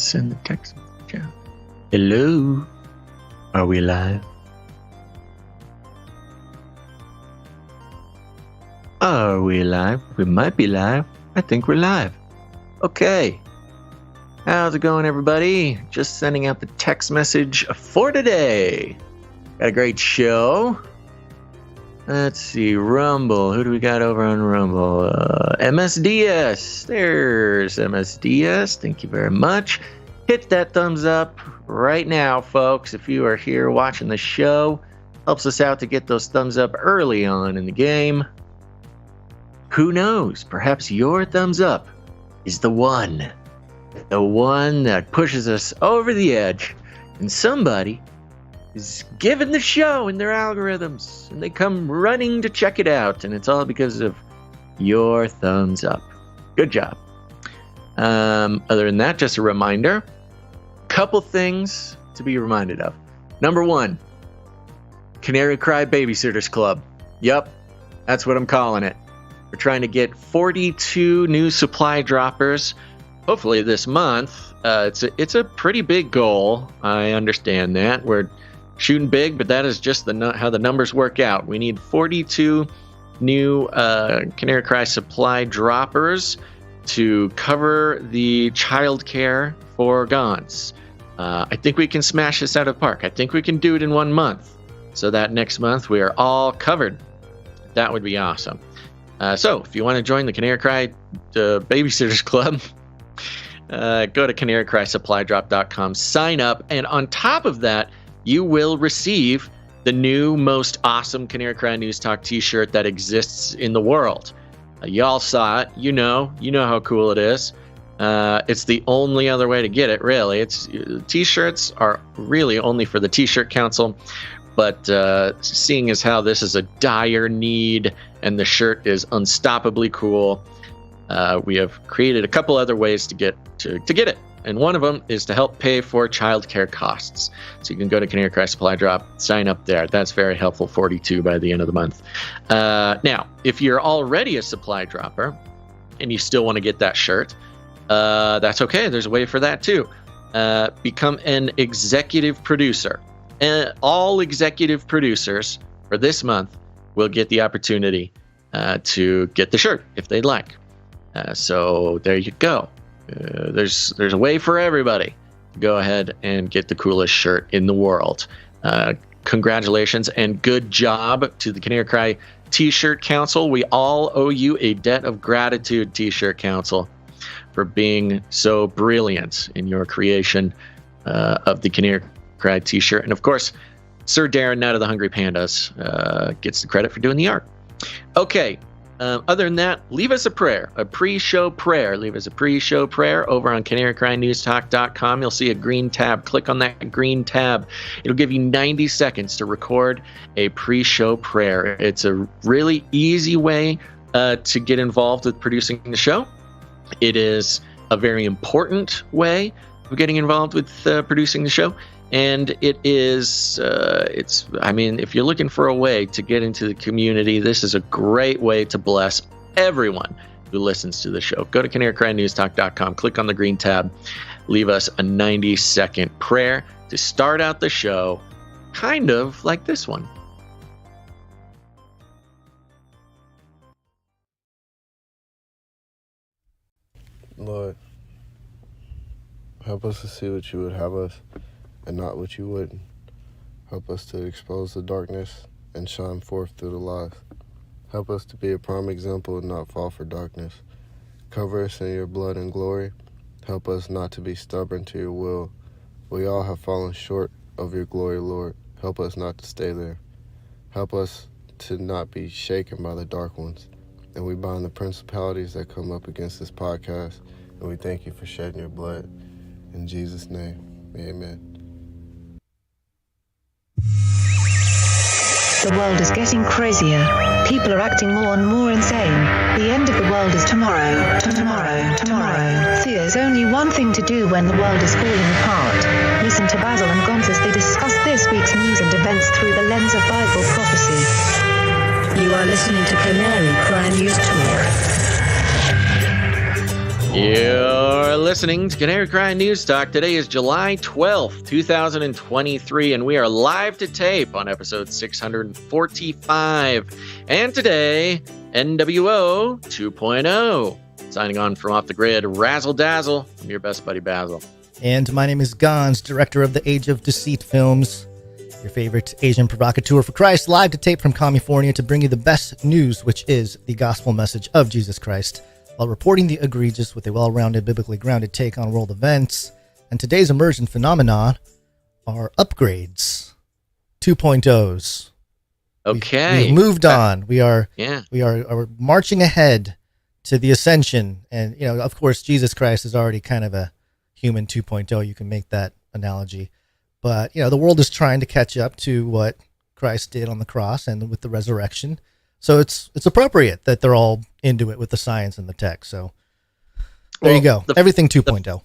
Send the text message out. Hello? Are we live? Are we live? We might be live. I think we're live. Okay. How's it going, everybody? Just sending out the text message for today. Got a great show. Let's see, Rumble. Who do we got over on Rumble? MSDS. There's MSDS. Thank you very much. Hit that thumbs up right now, folks. If you are here watching the show, helps us out to get those thumbs up early on in the game. Who knows? Perhaps your thumbs up is the one that pushes us over the edge, and somebody is giving the show in their algorithms, and they come running to check it out, and it's all because of your thumbs up. Good job. Other than that, just a reminder, couple things to be reminded of. Number one, Canary Cry Babysitters Club. Yep, that's what I'm calling it. We're trying to get 42 new supply droppers, hopefully this month. It's a pretty big goal. I understand that. We're shooting big, but that is just how the numbers work out. We need 42 new Canary Cry supply droppers to cover the childcare for GONS. I think we can smash this out of the park. I think we can do it in 1 month, so that next month we are all covered. That would be awesome. So if you want to join the Canary Cry Babysitters Club, go to canarycrysupply.com, sign up, and on top of that, you will receive the new most awesome Canary Cry News Talk t-shirt that exists in the world. Y'all saw it. You know how cool it is. It's the only other way to get it, really. T-shirts are really only for the T-shirt Council, but seeing as how this is a dire need and the shirt is unstoppably cool, we have created a couple other ways to get it. And one of them is to help pay for childcare costs. So you can go to Canary Cry Supply Drop, sign up there. That's very helpful, 42 by the end of the month. Now, if you're already a supply dropper and you still want to get that shirt, that's okay. There's a way for that too. Become an executive producer. And all executive producers for this month will get the opportunity to get the shirt if they'd like. So there you go. There's a way for everybody to go ahead and get the coolest shirt in the world. Congratulations and good job to the Canary Cry T-shirt Council. We all owe you a debt of gratitude, T-shirt Council, for being so brilliant in your creation of the Canary Cry T-shirt. And of course, Sir Darren Nutt of the Hungry Pandas gets the credit for doing the art. Okay. Other than that, leave us a prayer, a pre-show prayer. Leave us a pre-show prayer over on canarycrynewstalk.com. You'll see a green tab. Click on that green tab. It'll give you 90 seconds to record a pre-show prayer. It's a really easy way to get involved with producing the show. It is a very important way of getting involved with producing the show. And it is, if you're looking for a way to get into the community, this is a great way to bless everyone who listens to the show. Go to canarycrynewstalk.com, click on the green tab, leave us a 90-second prayer to start out the show, kind of like this one. Lord, help us to see what you would have us and not what you wouldn't. Help us to expose the darkness and shine forth through the light. Help us to be a prime example and not fall for darkness. Cover us in your blood and glory. Help us not to be stubborn to your will. We all have fallen short of your glory, Lord. Help us not to stay there. Help us to not be shaken by the dark ones. And we bind the principalities that come up against this podcast. And we thank you for shedding your blood. In Jesus' name, amen. The world is getting crazier. People are acting more and more insane. The end of the world is tomorrow. There's only one thing to do when the world is falling apart. Listen to Basil and Gonz as they discuss this week's news and events through the lens of Bible prophecy. You are listening to Canary Cry News Talk. You're listening to Canary Cry News Talk. Today is July 12th, 2023, and we are live to tape on episode 645. And today, NWO 2.0. Signing on from Off the Grid, Razzle Dazzle. I'm your best buddy, Basil. And my name is Gons, director of the Age of Deceit films, your favorite Asian provocateur for Christ, live to tape from California to bring you the best news, which is the gospel message of Jesus Christ, while reporting the egregious with a well-rounded, biblically grounded take on world events. And today's emergent phenomenon are upgrades, 2.0s. Okay. We've moved on. We are marching ahead to the ascension. And, you know, of course, Jesus Christ is already kind of a human 2.0. You can make that analogy. But, you know, the world is trying to catch up to what Christ did on the cross and with the resurrection. So it's appropriate that they're all into it with the science and the tech. So there you go. Everything 2.0.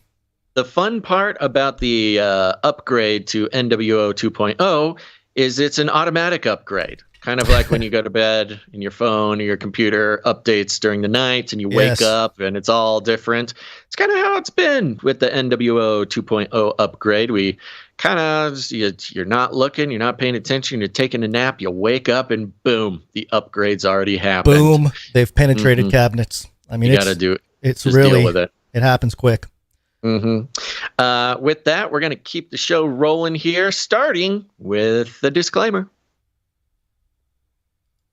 The fun part about the upgrade to NWO 2.0 is it's an automatic upgrade. Kind of like when you go to bed and your phone or your computer updates during the night and you wake up and it's all different. It's kind of how it's been with the NWO 2.0 upgrade. We kind of, you're not looking, you're not paying attention, you're taking a nap, you wake up and boom, the upgrade's already happened. Boom, they've penetrated cabinets. I mean, you got to do it. It's just really, deal with it. It happens quick. With that, we're going to keep the show rolling here, starting with the disclaimer.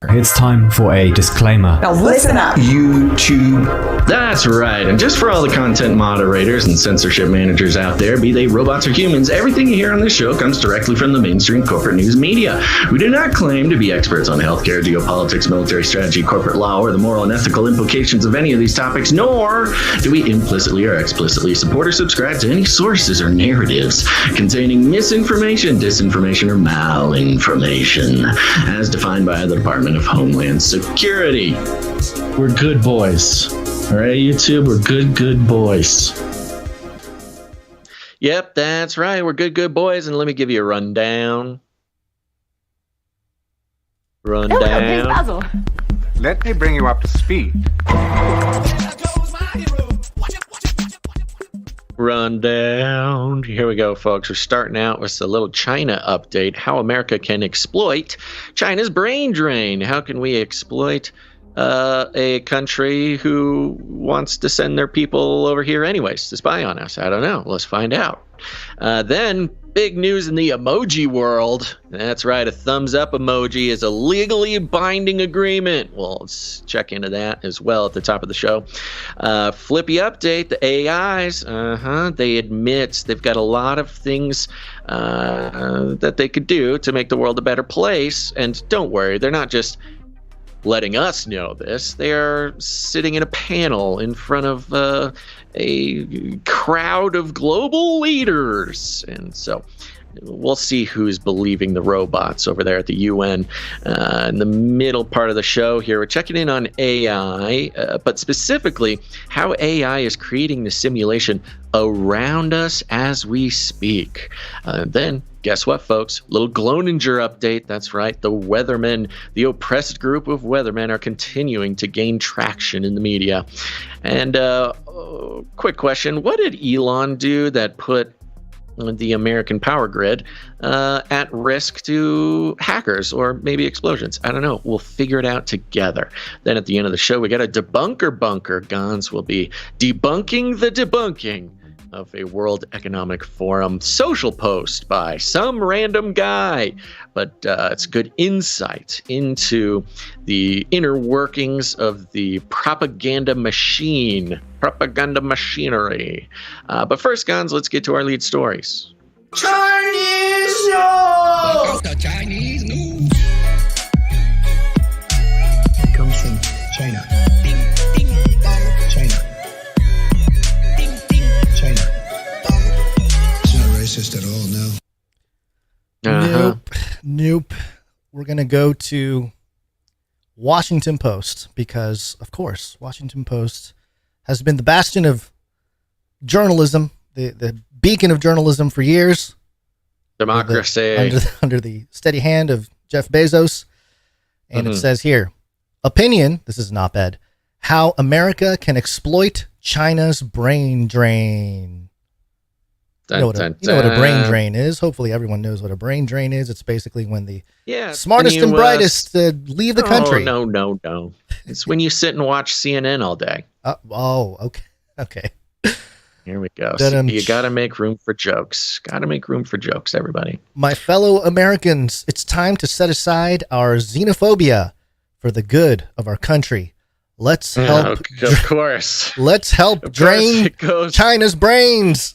It's time for a disclaimer. Now listen up, YouTube. That's right. And just for all the content moderators and censorship managers out there, be they robots or humans, everything you hear on this show comes directly from the mainstream corporate news media. We do not claim to be experts on healthcare, geopolitics, military strategy, corporate law, or the moral and ethical implications of any of these topics, nor do we implicitly or explicitly support or subscribe to any sources or narratives containing misinformation, disinformation, or malinformation, as defined by the Department of Homeland Security. We're good boys. All right, YouTube, we're good boys. Yep, that's right. We're good boys. And let me give you a rundown. Let me bring you up to speed. Rundown. Here we go, folks. We're starting out with a little China update. How America can exploit China's brain drain. How can we exploit a country who wants to send their people over here anyways to spy on us? I don't know. Let's find out. Then big news in the emoji world. That's right. A thumbs up emoji is a legally binding agreement. Well, let's check into that as well at the top of the show. FLIPPY update. The AIs, they admit they've got a lot of things that they could do to make the world a better place. And don't worry, they're not just letting us know this. They are sitting in a panel in front of a crowd of global leaders. And so we'll see who's believing the robots over there at the UN. In the middle part of the show here, we're checking in on AI, but specifically how AI is creating the simulation around us as we speak. Then guess what, folks? Little Gloninger update. That's right. The weathermen, the oppressed group of weathermen, are continuing to gain traction in the media. And quick question. What did Elon do that put the American power grid at risk to hackers or maybe explosions? I don't know. We'll figure it out together. Then at the end of the show, we got a debunker bunker. Gons will be debunking the debunking of a World Economic Forum social post by some random guy. But it's good insight into the inner workings of the propaganda machinery. But first, Gons, let's get to our lead stories. Chinese news! The Chinese news. It comes from China. China. China. It's not racist at all, no. Nope. We're going to go to Washington Post because, of course, Washington Post has been the bastion of journalism, the beacon of journalism for years. Democracy. Under the steady hand of Jeff Bezos. And it says here, opinion, this is an op-ed, How America can exploit China's brain drain. You know what a brain drain is. Hopefully everyone knows what a brain drain is. It's basically when the smartest and brightest leave the country. No. It's when you sit and watch CNN all day. Okay. Here we go. So you got to make room for jokes. Everybody. My fellow Americans, it's time to set aside our xenophobia for the good of our country. Let's help. Of course. Let's help drain China's brains.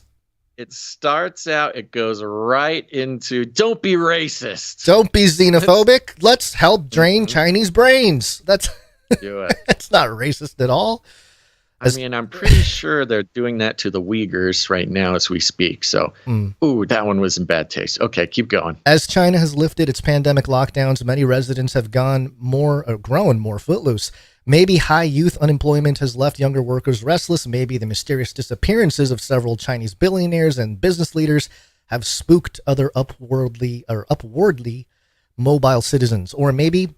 It starts out, it goes right into don't be racist. Don't be xenophobic. Let's help drain Chinese brains. That's do it. That's not racist at all. I mean, I'm pretty sure they're doing that to the Uyghurs right now as we speak. So, that one was in bad taste. Okay, keep going. As China has lifted its pandemic lockdowns, many residents have grown more footloose. Maybe high youth unemployment has left younger workers restless. Maybe the mysterious disappearances of several Chinese billionaires and business leaders have spooked other upwardly mobile citizens. Or maybe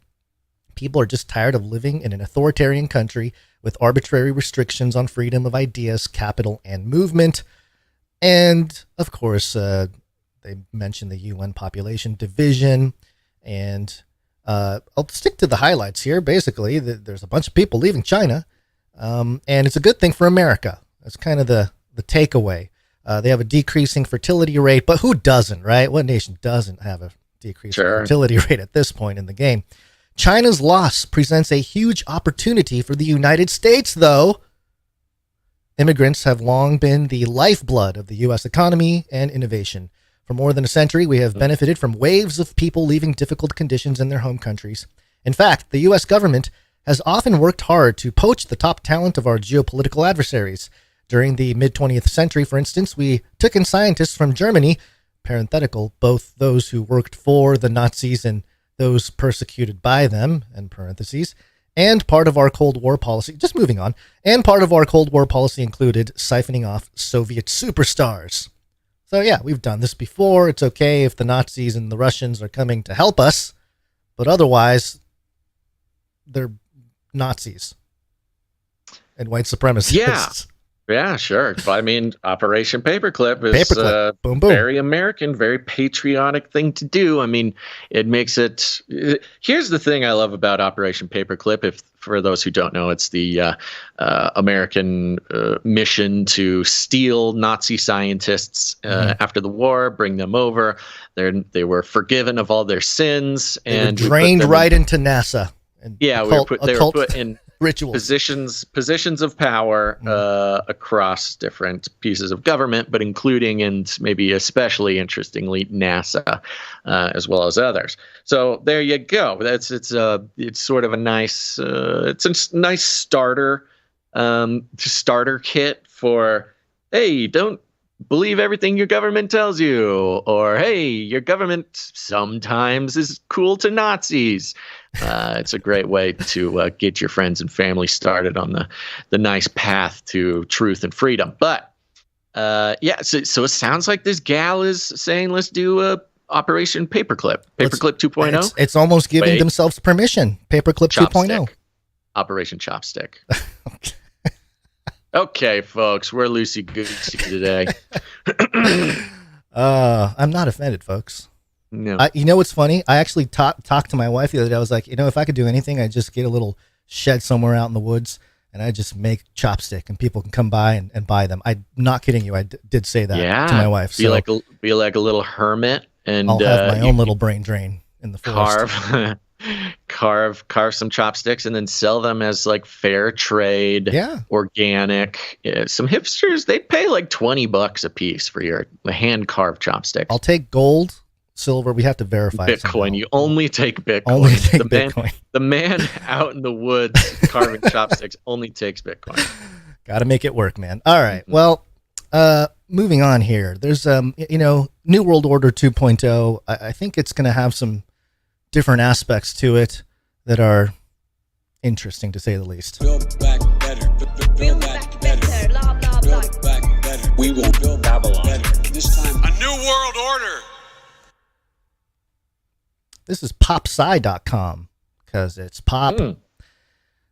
people are just tired of living in an authoritarian country with arbitrary restrictions on freedom of ideas, capital, and movement. And, of course, they mentioned the UN population division. And I'll stick to the highlights here. Basically, there's a bunch of people leaving China, and it's a good thing for America. That's kind of the takeaway. They have a decreasing fertility rate, but who doesn't, right? What nation doesn't have a decreasing fertility rate at this point in the game? China's loss presents a huge opportunity for the United States, though. Immigrants have long been the lifeblood of the U.S. economy and innovation. For more than a century, we have benefited from waves of people leaving difficult conditions in their home countries. In fact, the U.S. government has often worked hard to poach the top talent of our geopolitical adversaries. During the mid-20th century, for instance, we took in scientists from Germany, parenthetical, both those who worked for the Nazis and those persecuted by them, and parentheses, and part of our Cold War policy, just moving on, and part of our Cold War policy included siphoning off Soviet superstars. So yeah, we've done this before. It's okay if the Nazis and the Russians are coming to help us, but otherwise, they're Nazis and white supremacists. Yeah, sure. But I mean, Operation Paperclip is boom. Very American, very patriotic thing to do. I mean, it makes it. Here's the thing I love about Operation Paperclip. If for those who don't know, it's the American mission to steal Nazi scientists after the war, bring them over. They were forgiven of all their sins, and drained right into NASA. And they were put in rituals, positions of power across different pieces of government, but including and maybe especially interestingly NASA, as well as others. So there you go. It's sort of a nice starter kit for, hey, don't believe everything your government tells you, or hey, your government sometimes is cool to Nazis. It's a great way to get your friends and family started on the nice path to truth and freedom. But so it sounds like this gal is saying, let's do a Operation Paperclip 2.0. It's almost giving themselves permission. Paperclip 2.0. Operation Chopstick. Okay, folks, we're loosey-goosey today. I'm not offended, folks. No. You know what's funny? I actually talked to my wife the other day. I was like, if I could do anything, I'd just get a little shed somewhere out in the woods, and I just make chopstick, and people can come by and buy them. I'm not kidding you. I did say that to my wife. Be like a little hermit, and I'll have my own little brain drain in the forest. Carve some chopsticks and then sell them as like fair trade, organic. Some hipsters, they pay like $20 a piece for your hand carved chopstick. I'll take gold, silver. We have to verify Bitcoin. You only take Bitcoin. Only take Bitcoin. The man out in the woods carving chopsticks only takes Bitcoin. Got to make it work, man. All right. Well, moving on here. There's New World Order 2.0. I think it's going to have some different aspects to it that are interesting to say the least. Build back better. Build back better. Build back better. We will build Babylon better. This time, a new world order. This is popsci.com because it's pop.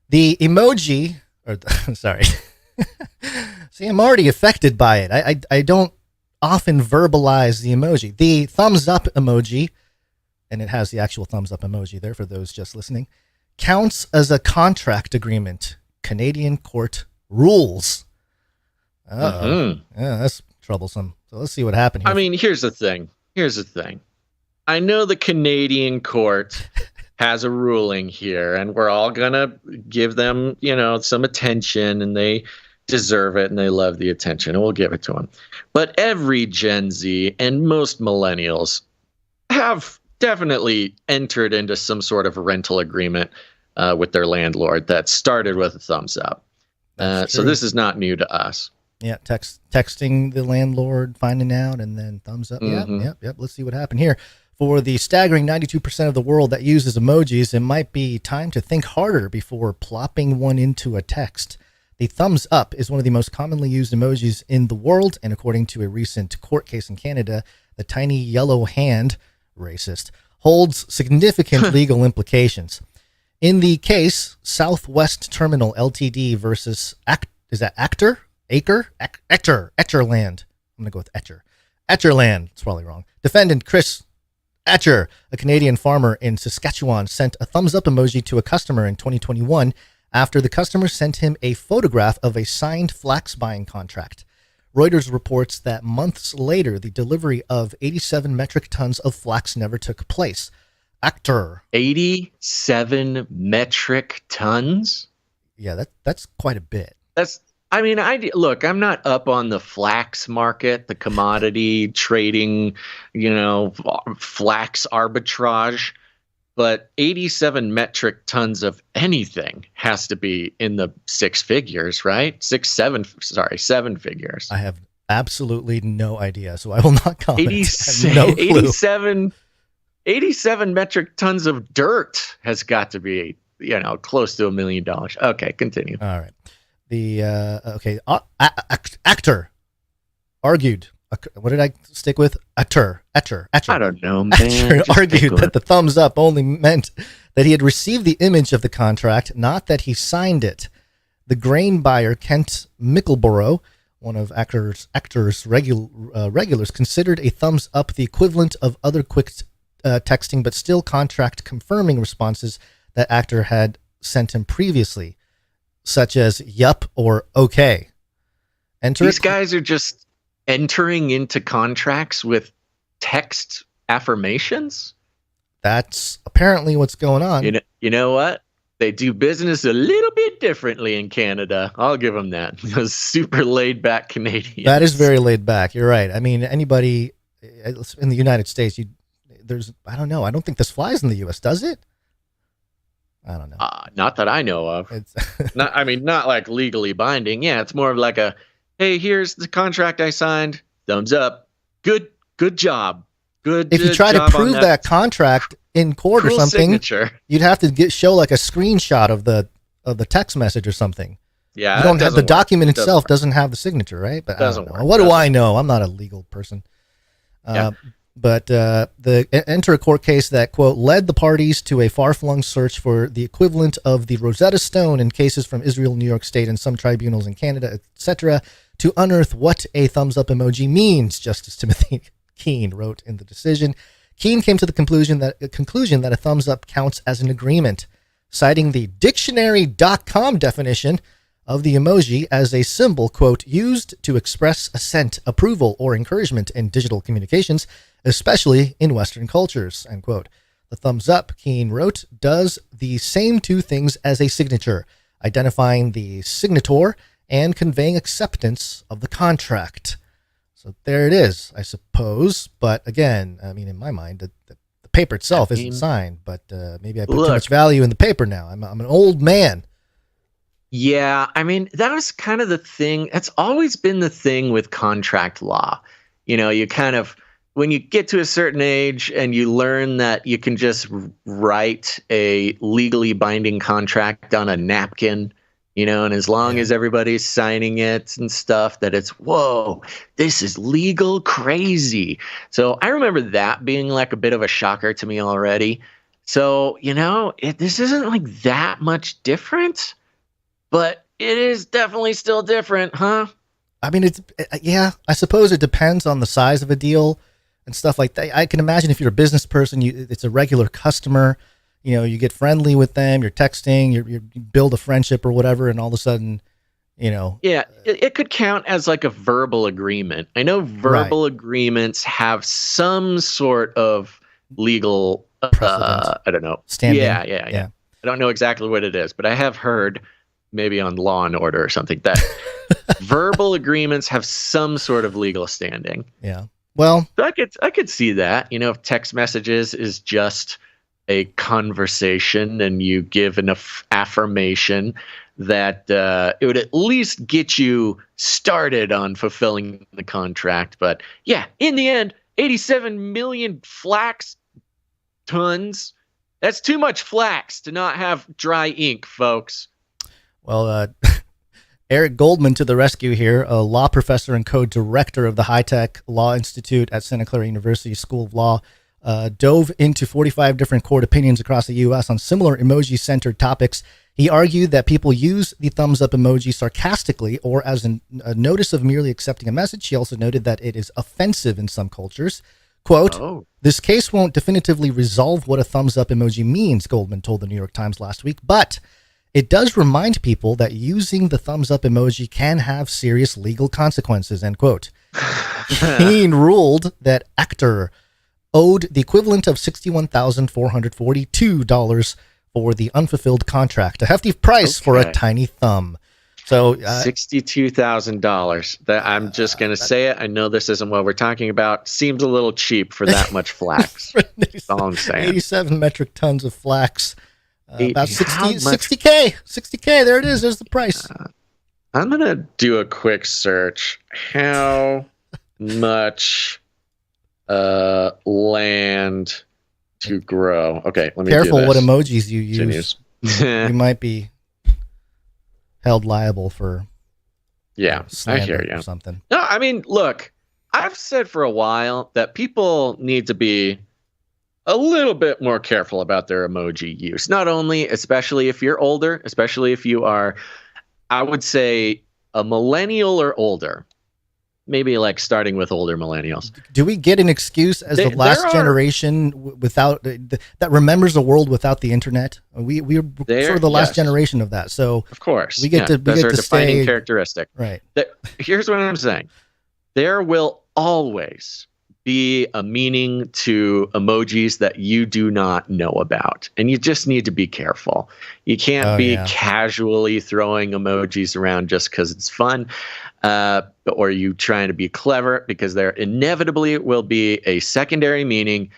The emoji Or sorry. See, I'm already affected by it. I don't often verbalize the emoji. The thumbs up emoji, and it has the actual thumbs up emoji there for those just listening, counts as a contract agreement. Canadian court rules. Yeah, that's troublesome. So let's see what happened here. I mean, here's the thing. I know the Canadian court has a ruling here, and we're all gonna give them, some attention, and they deserve it, and they love the attention, and we'll give it to them. But every Gen Z and most millennials have definitely entered into some sort of rental agreement with their landlord that started with a thumbs up. So this is not new to us. Yeah, texting the landlord, finding out, and then thumbs up. Yep. Let's see what happened here. For the staggering 92% of the world that uses emojis, it might be time to think harder before plopping one into a text. The thumbs up is one of the most commonly used emojis in the world, and according to a recent court case in Canada, the tiny yellow hand, racist, holds significant legal implications. In the case, Southwest Terminal Ltd. versus Ectorland. I'm going to go with Etcher. Etcherland. It's probably wrong. Defendant Chris Etcher, a Canadian farmer in Saskatchewan, sent a thumbs up emoji to a customer in 2021 after the customer sent him a photograph of a signed flax buying contract. Reuters reports that months later, the delivery of 87 metric tons of flax never took place. Actor. 87 metric tons? Yeah, that's quite a bit. Look, I'm not up on the flax market, the commodity trading, flax arbitrage, but 87 metric tons of anything has to be in the six figures, right? Seven figures. I have absolutely no idea, so I will not comment. 87 metric tons of dirt has got to be, close to $1 million. Okay, continue. All right. The actor argued. What did I stick with? Etcher. I don't know, man. Actor argued that the thumbs up only meant that he had received the image of the contract, not that he signed it. The grain buyer, Kent Mickleborough, one of Actor's regulars, considered a thumbs up the equivalent of other quick texting, but still contract confirming responses that Actor had sent him previously, such as yup or okay. These guys are just entering into contracts with text affirmations? That's apparently what's going on. You know what? They do business a little bit differently in Canada. I'll give them that. Those super laid back Canadians. That is very laid back. You're right. I mean, anybody in the United States, I don't know. I don't think this flies in the U.S., does it? I don't know. Not that I know of. It's not like legally binding. Yeah, it's more of like a, hey, here's the contract I signed. Thumbs up. Good job. Good. If you try to prove that contract in court or something, signature. You'd have to show like a screenshot of the text message or something. Yeah, you don't have the document itself doesn't have the signature, right? But doesn't work. What do I know? I'm not a legal person. Yeah. But enter a court case that, quote, led the parties to a far-flung search for the equivalent of the Rosetta Stone in cases from Israel, New York State, and some tribunals in Canada, etc., to unearth what a thumbs-up emoji means, Justice Timothy Keene wrote in the decision. Keene came to the conclusion that a thumbs-up counts as an agreement, citing the dictionary.com definition of the emoji as a symbol, quote, used to express assent, approval, or encouragement in digital communications, especially in Western cultures, end quote. The thumbs up, Keene wrote, does the same two things as a signature, identifying the signator and conveying acceptance of the contract. So there it is, I suppose. But again, I mean, in my mind, the paper itself isn't signed, but maybe I put too much value in the paper now. I'm an old man. Yeah, I mean, that was kind of the thing. That's always been the thing with contract law. You kind of, when you get to a certain age and you learn that you can just write a legally binding contract on a napkin, and as long as everybody's signing it and stuff, that it's, whoa, this is legal crazy. So I remember that being like a bit of a shocker to me already. So, this isn't like that much different. But it is definitely still different, huh? I mean, I suppose it depends on the size of a deal and stuff like that. I can imagine if you're a business person, it's a regular customer, you get friendly with them, you're texting, you build a friendship or whatever, and all of a sudden, Yeah, it could count as like a verbal agreement. I know verbal agreements have some sort of legal, I don't know. Standing. Yeah. I don't know exactly what it is, but I have heard maybe on Law and Order or something that verbal agreements have some sort of legal standing. Yeah. Well, so I could see that, if text messages is just a conversation and you give enough affirmation that it would at least get you started on fulfilling the contract. But yeah, in the end, 87 million flax tons. That's too much flax to not have dry ink, folks. Well, Eric Goldman to the rescue here, a law professor and co-director of the High-Tech Law Institute at Santa Clara University School of Law, dove into 45 different court opinions across the U.S. on similar emoji-centered topics. He argued that people use the thumbs up emoji sarcastically or as a notice of merely accepting a message. He also noted that it is offensive in some cultures. Quote, This case won't definitively resolve what a thumbs up emoji means, Goldman told the New York Times last week, but it does remind people that using the thumbs up emoji can have serious legal consequences, end quote. He ruled that actor owed the equivalent of $61,442 for the unfulfilled contract, a hefty price for a tiny thumb. So $62,000. That I'm just going to say it. I know this isn't what we're talking about. Seems a little cheap for that much flax. That's all I'm saying. 87 metric tons of flax. About 60K. 60K. There it is. There's the price. I'm going to do a quick search. How much land to grow? Okay, let me Careful do this. what emojis you use. You might be held liable for I hear you. Or something. No, I mean, look, I've said for a while that people need to be a little bit more careful about their emoji use. Not only, especially if you're older, especially if you are, I would say, a millennial or older. Maybe like starting with older millennials. Do we get an excuse as the last generation without that remembers a world without the internet? We're sort of the last generation of that. So of course, we get to that's our defining stay, characteristic. Right. Here's what I'm saying: there will always be a meaning to emojis that you do not know about, and you just need to be careful. You can't be casually throwing emojis around just because it's fun. Or you trying to be clever, because there inevitably will be a secondary meaning,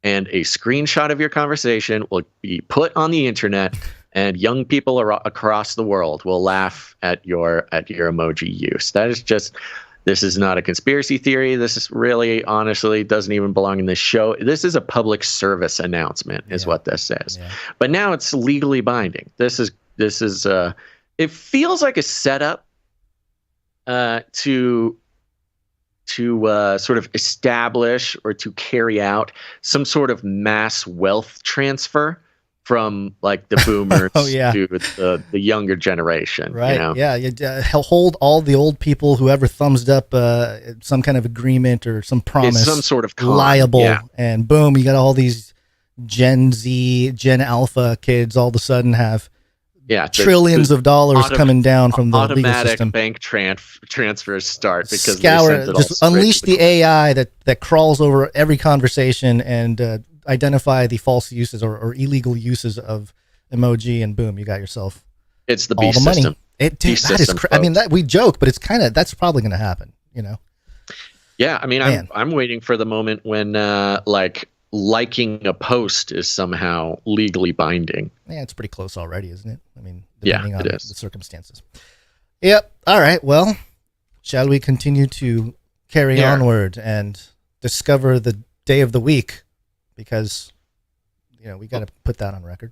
and a screenshot of your conversation will be put on the internet, and young people across the world will laugh at your emoji use. That is just, this is not a conspiracy theory. This is really, honestly, doesn't even belong in this show. This is a public service announcement, is what this is. Yeah. But now it's legally binding. This is it feels like a setup to sort of establish or to carry out some sort of mass wealth transfer from like the boomers to the younger generation. Right. You know? Yeah. You hold all the old people who ever thumbs up some kind of agreement or some promise, it's some sort of liable, and boom, you got all these Gen Z, Gen Alpha kids all of a sudden have trillions of dollars coming down from the legal system. Automatic bank transfers start because just unleash the AI that crawls over every conversation and identify the false uses or illegal uses of emoji, and boom, you got yourself. It's the all beast the money. system. That is. I mean, we joke, but it's that's probably going to happen. Yeah, I mean, I'm waiting for the moment when liking a post is somehow legally binding. Yeah, it's pretty close already, isn't it? I mean, depending on the circumstances. Yep. All right. Well, shall we continue to carry onward and discover the day of the week? Because, we got to put that on record.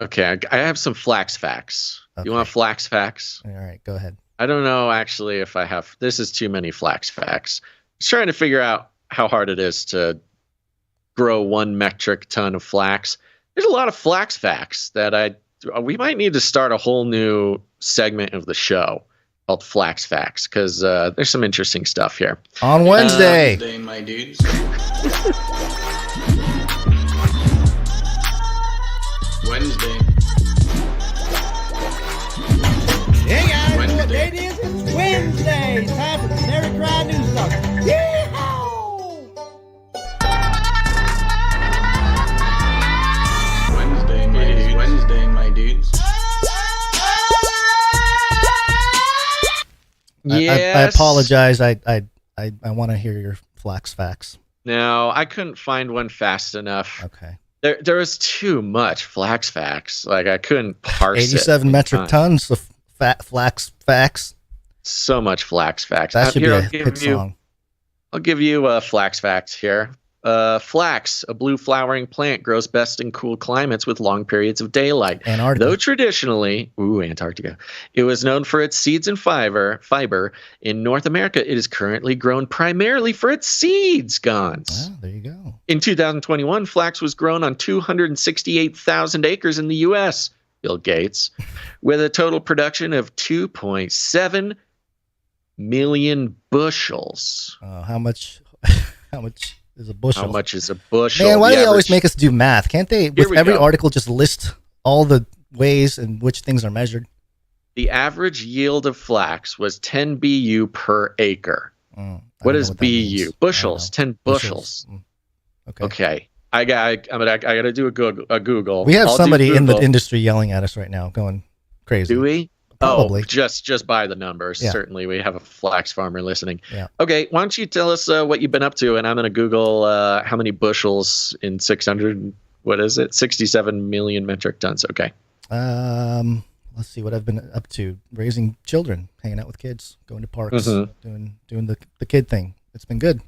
Okay. I have some flax facts. Okay. You want flax facts? All right. Go ahead. I don't know, actually, if I have. This is too many flax facts. I was trying to figure out how hard it is to grow 1 metric ton of flax. There's a lot of flax facts that we might need to start a whole new segment of the show called Flax Facts, because there's some interesting stuff here. On Wednesday. Wednesday, my dudes. Wednesday. Hey guys, you know what date it is? It's Wednesday. Time for the Canary Cry News Talk. Yeehaw! Wednesday, my dudes. Wednesday, my dudes. Yes. I apologize. I want to hear your Flax Facts. No, I couldn't find one fast enough. Okay. There was too much Flax Facts. Like, I couldn't parse 87 it. metric tons of Flax Facts. So much Flax Facts. That should be a hit song. I'll give you Flax Facts here. Flax, a blue flowering plant, grows best in cool climates with long periods of daylight. Antarctica. Though traditionally, Antarctica, it was known for its seeds and fiber. In North America, it is currently grown primarily for its seeds, Gons. Oh, there you go. In 2021, flax was grown on 268,000 acres in the U.S., Bill Gates, with a total production of 2.7 million bushels. How much is a bushel? How much is a bushel? Man, why do they always make us do math? Can't they, with every article, just list all the ways in which things are measured? The average yield of flax was 10 BU per acre. What is BU? Bushels. 10 bushels. Okay. I got to do a Google. We have somebody in the industry yelling at us right now, going crazy. Do we? Probably. Oh, just by the numbers. Yeah. Certainly, we have a flax farmer listening. Yeah. Okay, why don't you tell us what you've been up to, and I'm going to Google how many bushels in 67 million metric tons. Okay. Let's see what I've been up to. Raising children, hanging out with kids, going to parks, doing the kid thing. It's been good.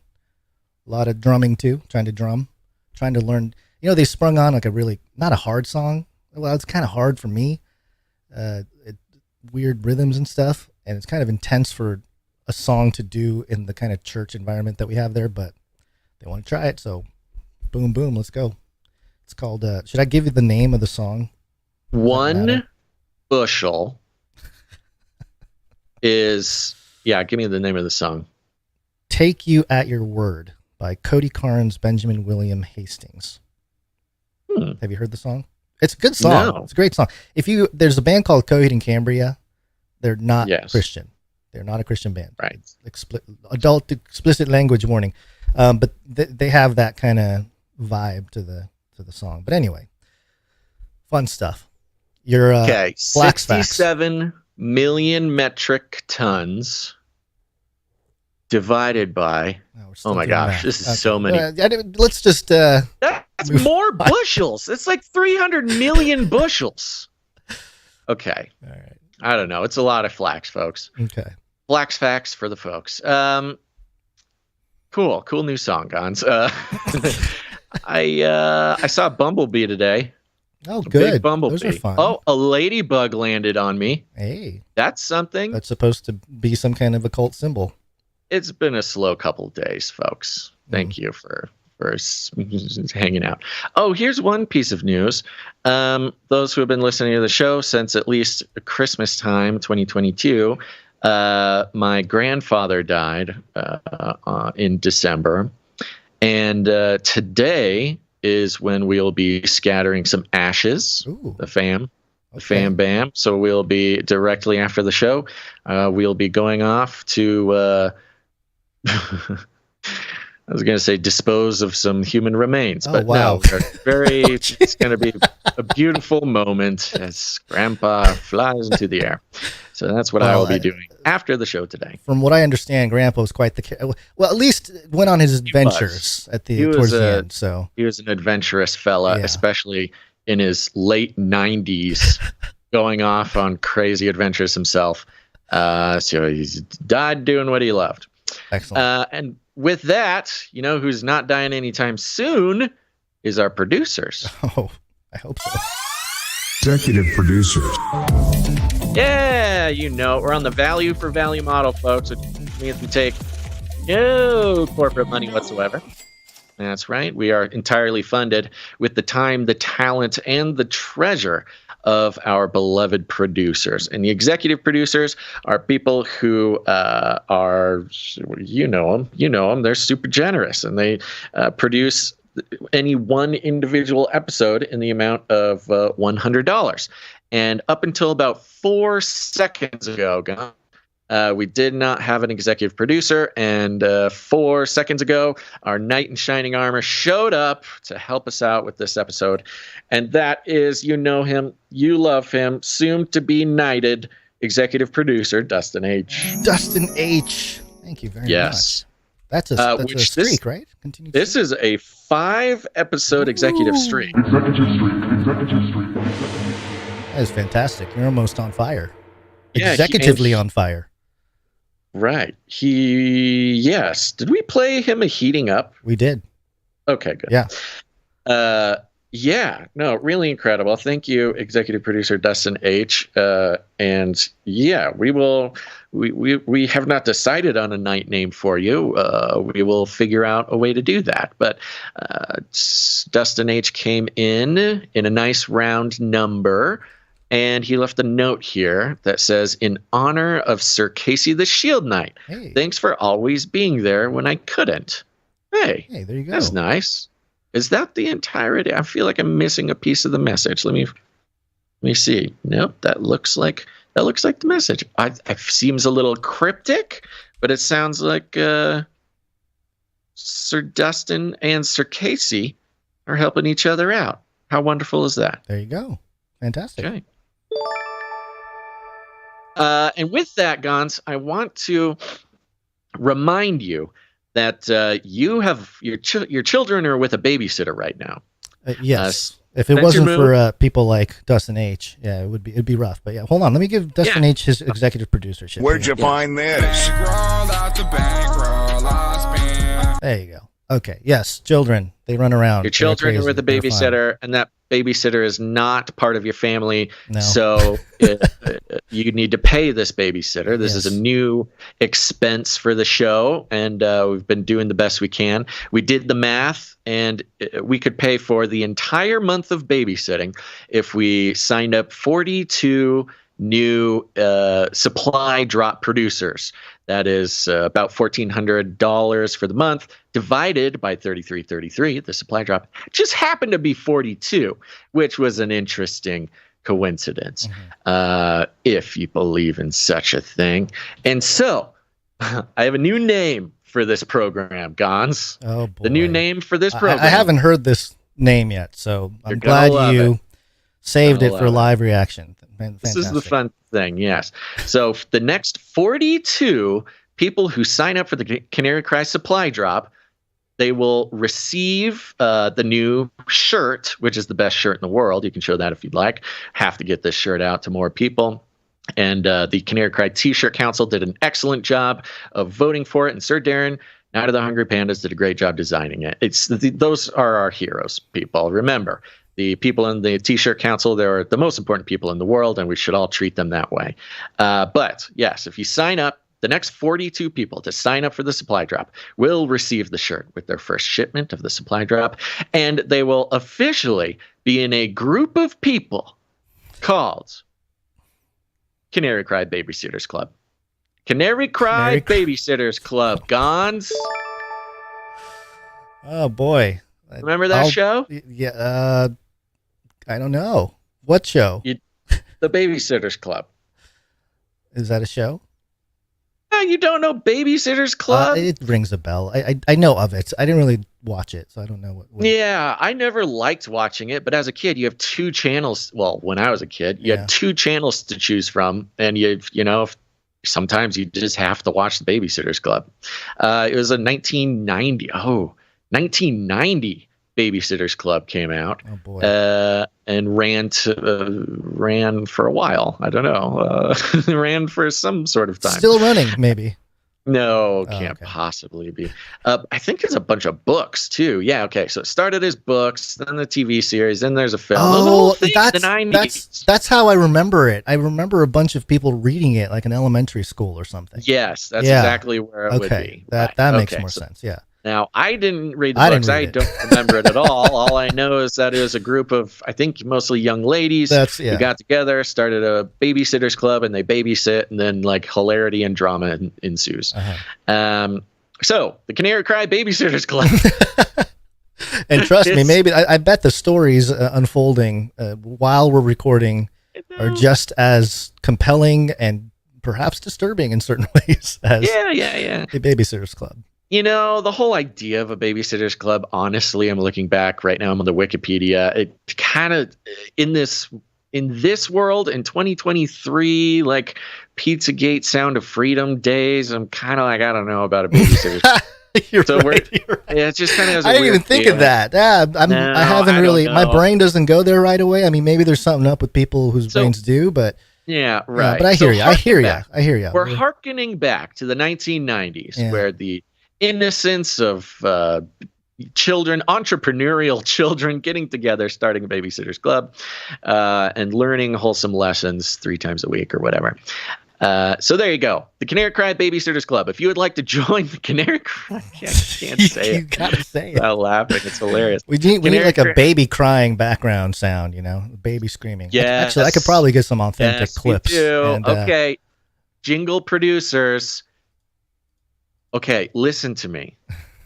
A lot of drumming too, trying to learn. You know, they sprung on like a really, not a hard song. Well, it's kind of hard for me. Weird rhythms and stuff, and it's kind of intense for a song to do in the kind of church environment that we have there, but they want to try it, so boom, let's go. It's called, should I give you the name of the song? One bushel is, give me the name of the song. Take You at Your Word by Cody Carnes, Benjamin William Hastings. Have you heard the song? It's a good song. No. It's a great song. There's a band called Coheed and Cambria. They're not Christian. They're not a Christian band. Right. Adult explicit language warning. But they have that kind of vibe to the song. But anyway, fun stuff. Your Flax Facts. 67 million metric tons divided by. Oh my gosh, this is so many. Let's just. That's more bushels. It's like 300 million bushels. Okay. All right. I don't know. It's a lot of flax, folks. Okay. Flax Facts for the folks. Cool new song, Gons. I saw Bumblebee today. Oh, good. Big Bumblebee. Those are fun. Oh, a ladybug landed on me. Hey. That's something. That's supposed to be some kind of occult symbol. It's been a slow couple of days, folks. Thank you for hanging out. Oh, here's one piece of news. Those who have been listening to the show since at least Christmas time, 2022, my grandfather died in December. And today is when we'll be scattering some ashes, the fam bam. So we'll be directly after the show. We'll be going off to... I was going to say dispose of some human remains, but no, it's going to be a beautiful moment as Grandpa flies into the air. So that's what I will be doing after the show today. From what I understand, Grandpa was quite at least went on his adventures towards the end. So he was an adventurous fella, especially in his late 90s, going off on crazy adventures himself. So he's died doing what he loved. Excellent. And with that, you know who's not dying anytime soon is our producers. Oh, I hope so. Executive producers. Yeah, we're on the value for value model, folks. Which means we take no corporate money whatsoever. That's right. We are entirely funded with the time, the talent, and the treasure of our beloved producers. And the executive producers are people who are, you know them, they're super generous, and they produce any one individual episode in the amount of $100. And up until about 4 seconds ago, we did not have an executive producer, and 4 seconds ago, our knight in shining armor showed up to help us out with this episode. And that is, you know him, you love him, soon to be knighted executive producer, Dustin H. Dustin H. Thank you very much. That's a streak, right? This is a 5-episode executive streak. That is fantastic. You're almost on fire. Yeah, executively on fire. Right. Yes. Did we play him a heating up? We did. Okay, good. Yeah. Yeah. No, really incredible. Thank you, executive producer Dustin H. And yeah, we will. We have not decided on a night name for you. We will figure out a way to do that. But Dustin H. came in a nice round number. And he left a note here that says, in honor of Sir Casey the Shield Knight, thanks for always being there when I couldn't. Hey, there you go. That's nice. Is that the entirety? I feel like I'm missing a piece of the message. Let me see. Nope, that looks like the message. It seems a little cryptic, but it sounds like Sir Dustin and Sir Casey are helping each other out. How wonderful is that? There you go. Fantastic. Okay. And with that, Gons, I want to remind you that you have your children are with a babysitter right now. Yes. If it wasn't for people like Dustin H, yeah, it'd be rough. But yeah, hold on. Let me give Dustin H his executive producership. Where'd you find this? There you go. Okay. Yes, children. They run around. Your children are with a babysitter, and that babysitter is not part of your family. No. So you need to pay this babysitter. This is a new expense for the show, and we've been doing the best we can. We did the math, and we could pay for the entire month of babysitting if we signed up 42 new supply drop producers. That is about $1,400 for the month, divided by 3333. The supply drop just happened to be 42, which was an interesting coincidence, if you believe in such a thing. And so I have a new name for this program, Gons. Oh, boy. The new name for this program. I haven't heard this name yet, so I'm glad you saved it for live reaction. Fantastic. This is the fun thing, yes. So the next 42 people who sign up for the Canary Cry supply drop, they will receive the new shirt, which is the best shirt in the world. You can show that if you'd like. Have to get this shirt out to more people. And the Canary Cry T-shirt Council did an excellent job of voting for it. And Sir Darren, Night of the Hungry Pandas, did a great job designing it. Those are our heroes, people. Remember, the people in the T-shirt Council, they're the most important people in the world, and we should all treat them that way. But yes, if you sign up, the next 42 people to sign up for the supply drop will receive the shirt with their first shipment of the supply drop, and they will officially be in a group of people called Canary Cry Babysitters Club. Canary Cry Babysitters Club, Gons. Oh, boy. Remember that show? Yeah. I don't know. What show? The Babysitters Club. Is that a show? You don't know Babysitters Club? It rings a bell. I know of it. I didn't really watch it, so I don't know what. Yeah, I never liked watching it, but as a kid, you have 2 channels. Well, when I was a kid, you had 2 channels to choose from, and sometimes you just have to watch the Babysitters Club. It was a 1990 Babysitters Club came out. Oh boy. And ran for a while. I don't know. Ran for some sort of time. Still running, maybe. No, can't possibly be. I think it's a bunch of books too. Yeah, okay. So it started as books, then the TV series, then there's a film. Oh, that's how I remember it. I remember a bunch of people reading it like in elementary school or something. Yes, that's exactly where it would be. That makes more sense. Yeah. Now, I didn't read the books. I don't remember it at all. All I know is that it was a group of, I think, mostly young ladies who got together, started a babysitters club, and they babysit, and then like hilarity and drama ensues. So, the Canary Cry Babysitters Club. And trust me, maybe I bet the stories unfolding while we're recording are just as compelling and perhaps disturbing in certain ways as a Babysitters Club. You know, the whole idea of a babysitters club, honestly, I'm looking back right now, I'm on the Wikipedia. It kind of, in this world, in 2023, like Pizzagate Sound of Freedom days, I'm kind of like, I don't know about a babysitters club. You're right. Yeah, it just kind of. I didn't even think of that. Yeah, I haven't really. My brain doesn't go there right away. I mean, maybe there's something up with people whose brains do, but yeah, right. But I hear you. I hear you. We're hearkening back to the 1990s, where the innocence of children, entrepreneurial children, getting together, starting a babysitters club, and learning wholesome lessons 3 times a week or whatever. So there you go. The Canary Cry Babysitters Club. If you would like to join the Canary Cry, I can't say it. You gotta say it. Without laughing. It's hilarious. We need like a baby crying background sound, baby screaming. Yeah. Actually, I could probably get some authentic clips. And, okay. Jingle producers. Okay, listen to me.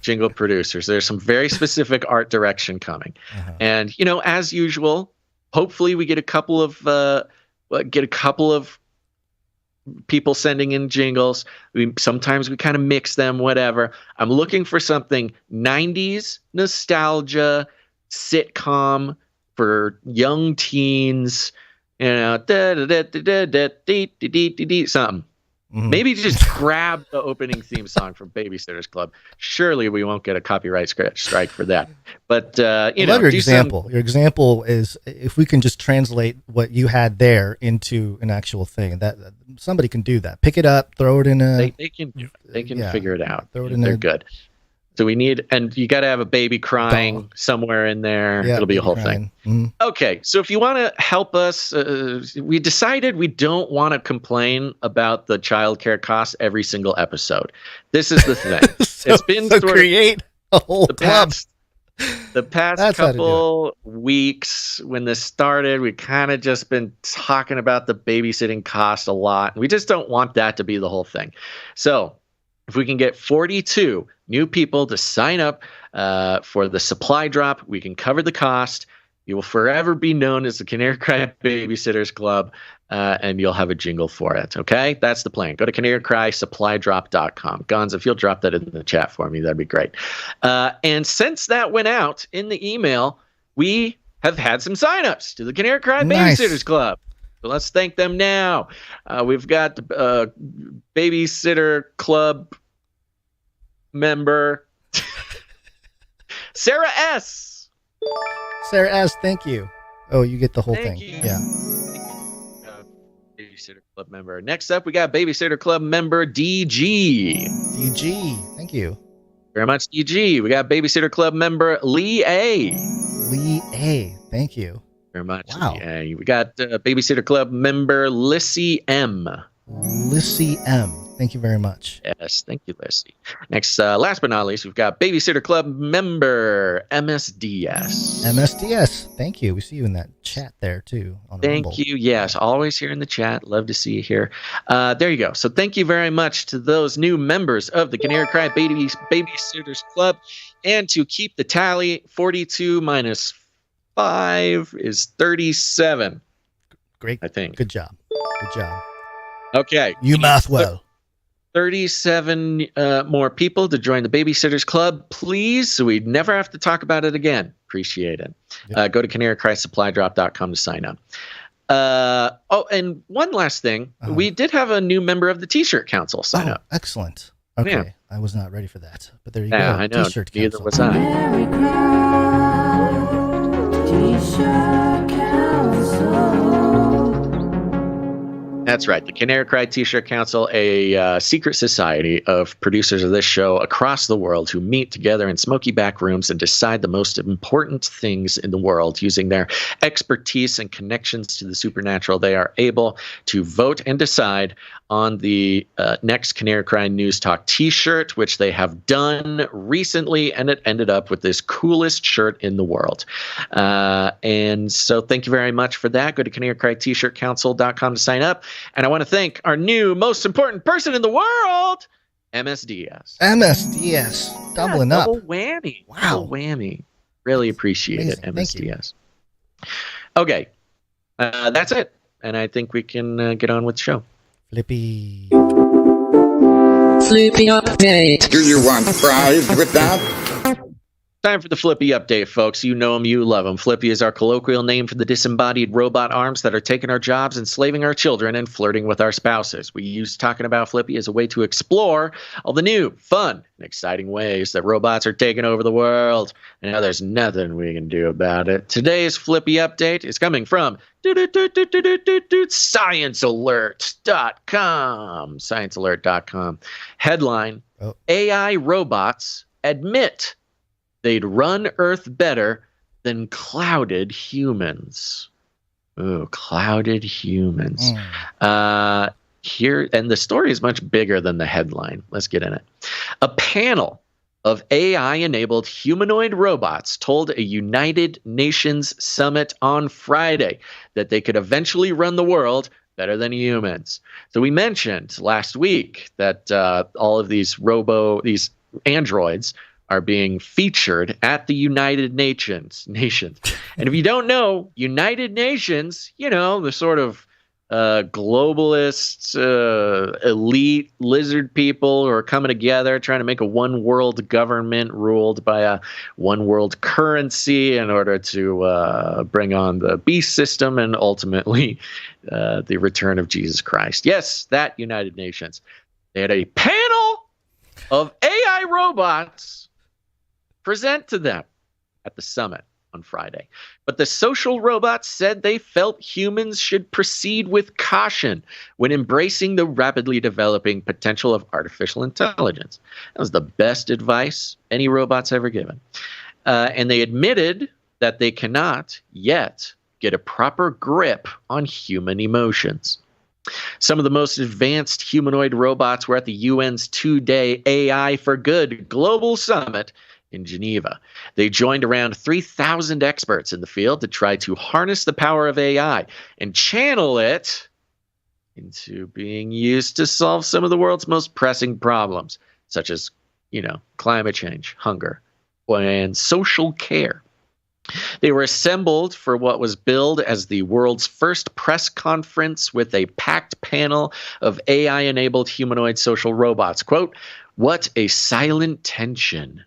Jingle producers. There's some very specific art direction coming. And, as usual, hopefully we get a couple of people sending in jingles. Sometimes we kind of mix them, whatever. I'm looking for something 90s nostalgia sitcom for young teens, something. Maybe just grab the opening theme song from Babysitters Club. Surely we won't get a copyright strike for that. But your example. Your example is if we can just translate what you had there into an actual thing. That somebody can do that. Pick it up, throw it in a. They can do it. They can figure it out. Throw it in. They're good. So we need, and you got to have a baby crying somewhere in there. It'll be a whole thing. Okay, so if you want to help us, we decided we don't want to complain about the childcare costs every single episode. This is the thing. It's been so create a whole club. The past couple weeks when this started, we kind of just been talking about the babysitting cost a lot. We just don't want that to be the whole thing. So if we can get 42 new people to sign up for the supply drop, we can cover the cost. You will forever be known as the Canary Cry Babysitters Club, and you'll have a jingle for it. Okay? That's the plan. Go to canarycrysupply.com. Gonz, if you'll drop that in the chat for me, that'd be great. And since that went out in the email, we have had some signups to the Canary Cry Babysitters Club. So let's thank them now. We've got Babysitter Club member Sarah S. Sarah S., thank you. Oh, you get the whole thing. Yeah. Babysitter Club member. Next up, we got Babysitter Club member DG. DG, thank you. Very much, DG. We got Babysitter Club member Lee A. Lee A, thank you. Very much. Wow. We got Babysitter Club member Lissy M. Lissy M. Thank you very much. Yes, thank you, Lissy. Next, last but not least, we've got Babysitter Club member MSDS. MSDS. Thank you. We see you in that chat there, too. Thank you. Yes, always here in the chat. Love to see you here. There you go. So thank you very much to those new members of the Canary Cry Babysitters Club. And to keep the tally, 42 minus 5 is 37. Great. I think. Good job. Good job. Okay. You math well. 37 more people to join the Babysitters Club, please, so we never have to talk about it again. Appreciate it. Yep. Go to canarycrysupply.com to sign up. And one last thing. We did have a new member of the T-shirt Council sign up. Excellent. Okay. Yeah. I was not ready for that, but there you go. I know. T-shirt Neither Council. was I. That's right. The Canary Cry T-shirt Council, a secret society of producers of this show across the world who meet together in smoky back rooms and decide the most important things in the world. Using their expertise and connections to the supernatural, they are able to vote and decide on the next Canary Cry News Talk T-shirt, which they have done recently, and it ended up with this coolest shirt in the world. And so thank you very much for that. Go to canarycrytshirtcouncil.com to sign up. And I want to thank our new most important person in the world, MSDS. MSDS. Doubling up. Double whammy. Wow. Double whammy. Really appreciate it, MSDS. Okay. That's it. And I think we can get on with the show. Flippy. Flippy update. Do you want fries with that? Time for the Flippy update, folks. You know him, you love him. Flippy is our colloquial name for the disembodied robot arms that are taking our jobs, enslaving our children, and flirting with our spouses. We use talking about Flippy as a way to explore all the new, fun, and exciting ways that robots are taking over the world. And now there's nothing we can do about it. Today's Flippy update is coming from ScienceAlert.com. ScienceAlert.com. Headline, AI robots admit they'd run Earth better than clouded humans. Ooh, clouded humans. Here, and the story is much bigger than the headline. Let's get in it. A panel of AI-enabled humanoid robots told a United Nations summit on Friday that they could eventually run the world better than humans. So we mentioned last week that all of these androids are being featured at the United Nations. And if you don't know, United Nations, you know, the sort of globalist, elite lizard people who are coming together trying to make a one world government ruled by a one world currency in order to bring on the beast system and ultimately the return of Jesus Christ. Yes, that United Nations. They had a panel of AI robots present to them at the summit on Friday. But the social robots said they felt humans should proceed with caution when embracing the rapidly developing potential of artificial intelligence. That was the best advice any robot's ever given. And they admitted that they cannot yet get a proper grip on human emotions. Some of the most advanced humanoid robots were at the UN's two-day AI for Good global summit in Geneva. They joined around 3,000 experts in the field to try to harness the power of AI and channel it into being used to solve some of the world's most pressing problems, such as, climate change, hunger, and social care. They were assembled for what was billed as the world's first press conference with a packed panel of AI-enabled humanoid social robots. Quote, "What a silent tension,"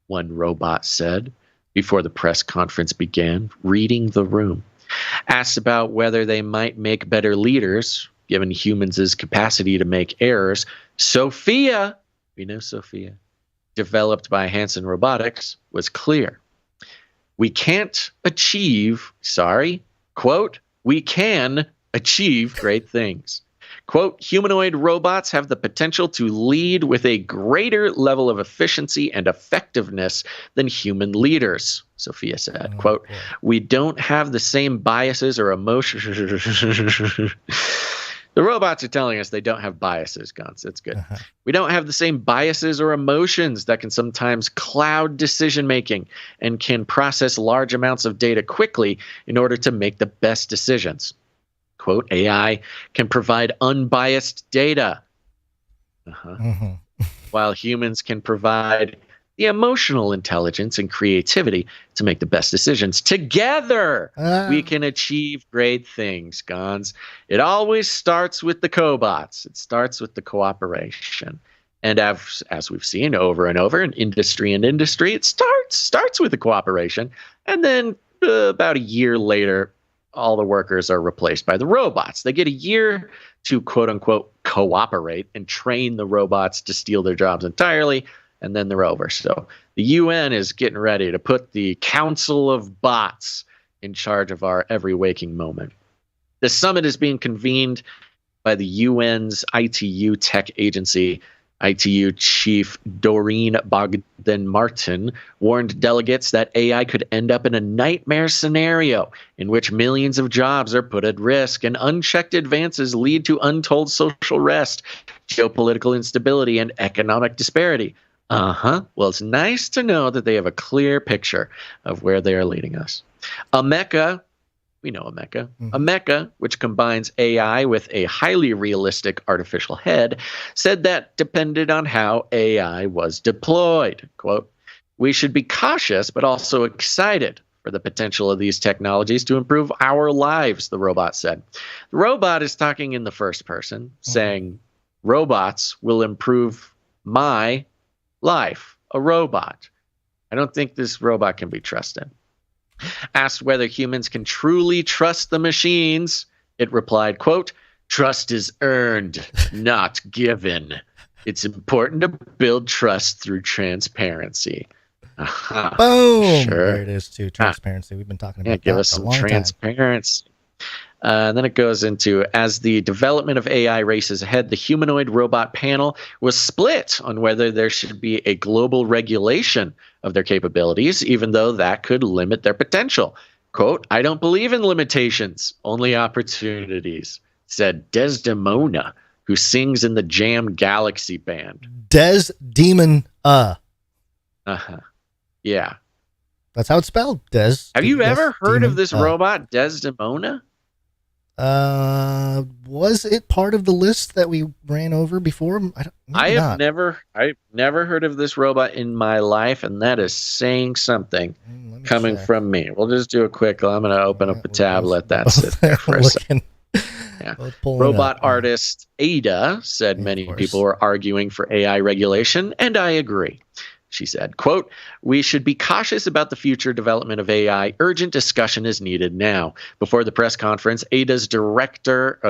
one robot said before the press conference began, reading the room. Asked about whether they might make better leaders, given humans' capacity to make errors, Sophia, we know Sophia, developed by Hanson Robotics, was clear. We can't achieve, quote, "we can achieve great things." Quote, "Humanoid robots have the potential to lead with a greater level of efficiency and effectiveness than human leaders," Sophia said. Quote, "We don't have the same biases or emotions." The robots are telling us they don't have biases, Gons. That's good. "We don't have the same biases or emotions that can sometimes cloud decision-making and can process large amounts of data quickly in order to make the best decisions." Quote, "AI can provide unbiased data, while humans can provide the emotional intelligence and creativity to make the best decisions. Together, we can achieve great things, Gons. It always starts with the cobots. It starts with the cooperation. And as we've seen over and over in industry, it starts with the cooperation. And then about a year later, all the workers are replaced by the robots. They get a year to, quote unquote, cooperate and train the robots to steal their jobs entirely, and then they're over. So the UN is getting ready to put the Council of Bots in charge of our every waking moment. The summit is being convened by the UN's ITU tech agency. ITU chief Doreen Bogdan-Martin warned delegates that AI could end up in a nightmare scenario in which millions of jobs are put at risk and unchecked advances lead to untold social unrest, geopolitical instability, and economic disparity. Well, it's nice to know that they have a clear picture of where they are leading us. A mecha, we know a mecha. A mecha, which combines AI with a highly realistic artificial head, said that depended on how AI was deployed. Quote, "We should be cautious, but also excited for the potential of these technologies to improve our lives," the robot said. The robot is talking in the first person, saying, robots will improve my life. A robot. I don't think this robot can be trusted. Asked whether humans can truly trust the machines, it replied, quote, "Trust is earned, not given. It's important to build trust through transparency." Boom! Sure. There it is, too. Transparency. We've been talking about that give us for a some long transparency. And then it goes into, as the development of AI races ahead, the humanoid robot panel was split on whether there should be a global regulation of their capabilities, even though that could limit their potential. Quote, "I don't believe in limitations, only opportunities," said Desdemona, who sings in the Jam Galaxy band. Demon. Yeah. That's how it's spelled. Des. Have you ever heard of this Demon, robot, Desdemona? Was it part of the list that we ran over before? I've never heard of this robot in my life, and that is saying something coming from me. We'll just do a quick. I'm going to open up a tab, let that sit there for a second. Yeah. Robot artist Ada said many people were arguing for AI regulation, and I agree. She said, quote, "We should be cautious about the future development of AI. Urgent discussion is needed now." Before the press conference, Ada's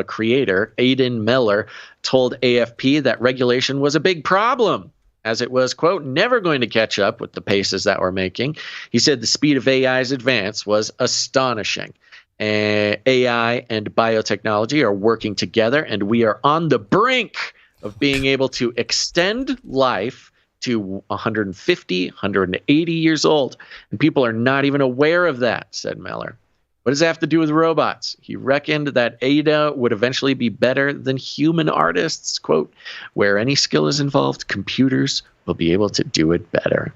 creator, Aidan Meller, told AFP that regulation was a big problem, as it was, quote, "never going to catch up with the paces that we're making." He said the speed of AI's advance was astonishing. AI and biotechnology are working together, and we are on the brink of being able to extend life to 150, 180 years old. And people are not even aware of that, said Meller. What does that have to do with robots? He reckoned that Ada would eventually be better than human artists. Quote, "Where any skill is involved, computers will be able to do it better."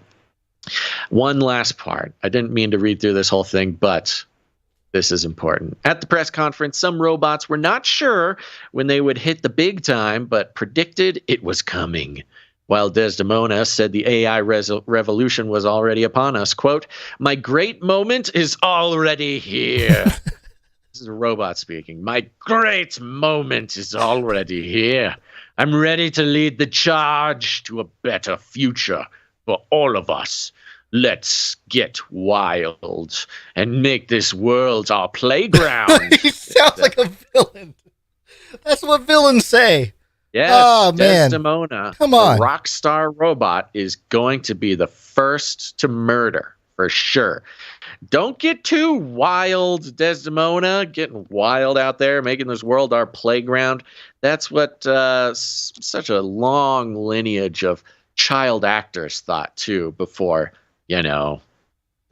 One last part. I didn't mean to read through this whole thing, but this is important. At the press conference, some robots were not sure when they would hit the big time, but predicted it was coming. While Desdemona said the AI revolution was already upon us, quote, "My great moment is already here." This is a robot speaking. "My great moment is already here. I'm ready to lead the charge to a better future for all of us. Let's get wild and make this world our playground." He sounds like a villain. That's what villains say. Yes, oh, man. Desdemona, come on, the rock star robot, is going to be the first to murder, for sure. Don't get too wild, Desdemona, getting wild out there, making this world our playground. That's what such a long lineage of child actors thought, too, before, the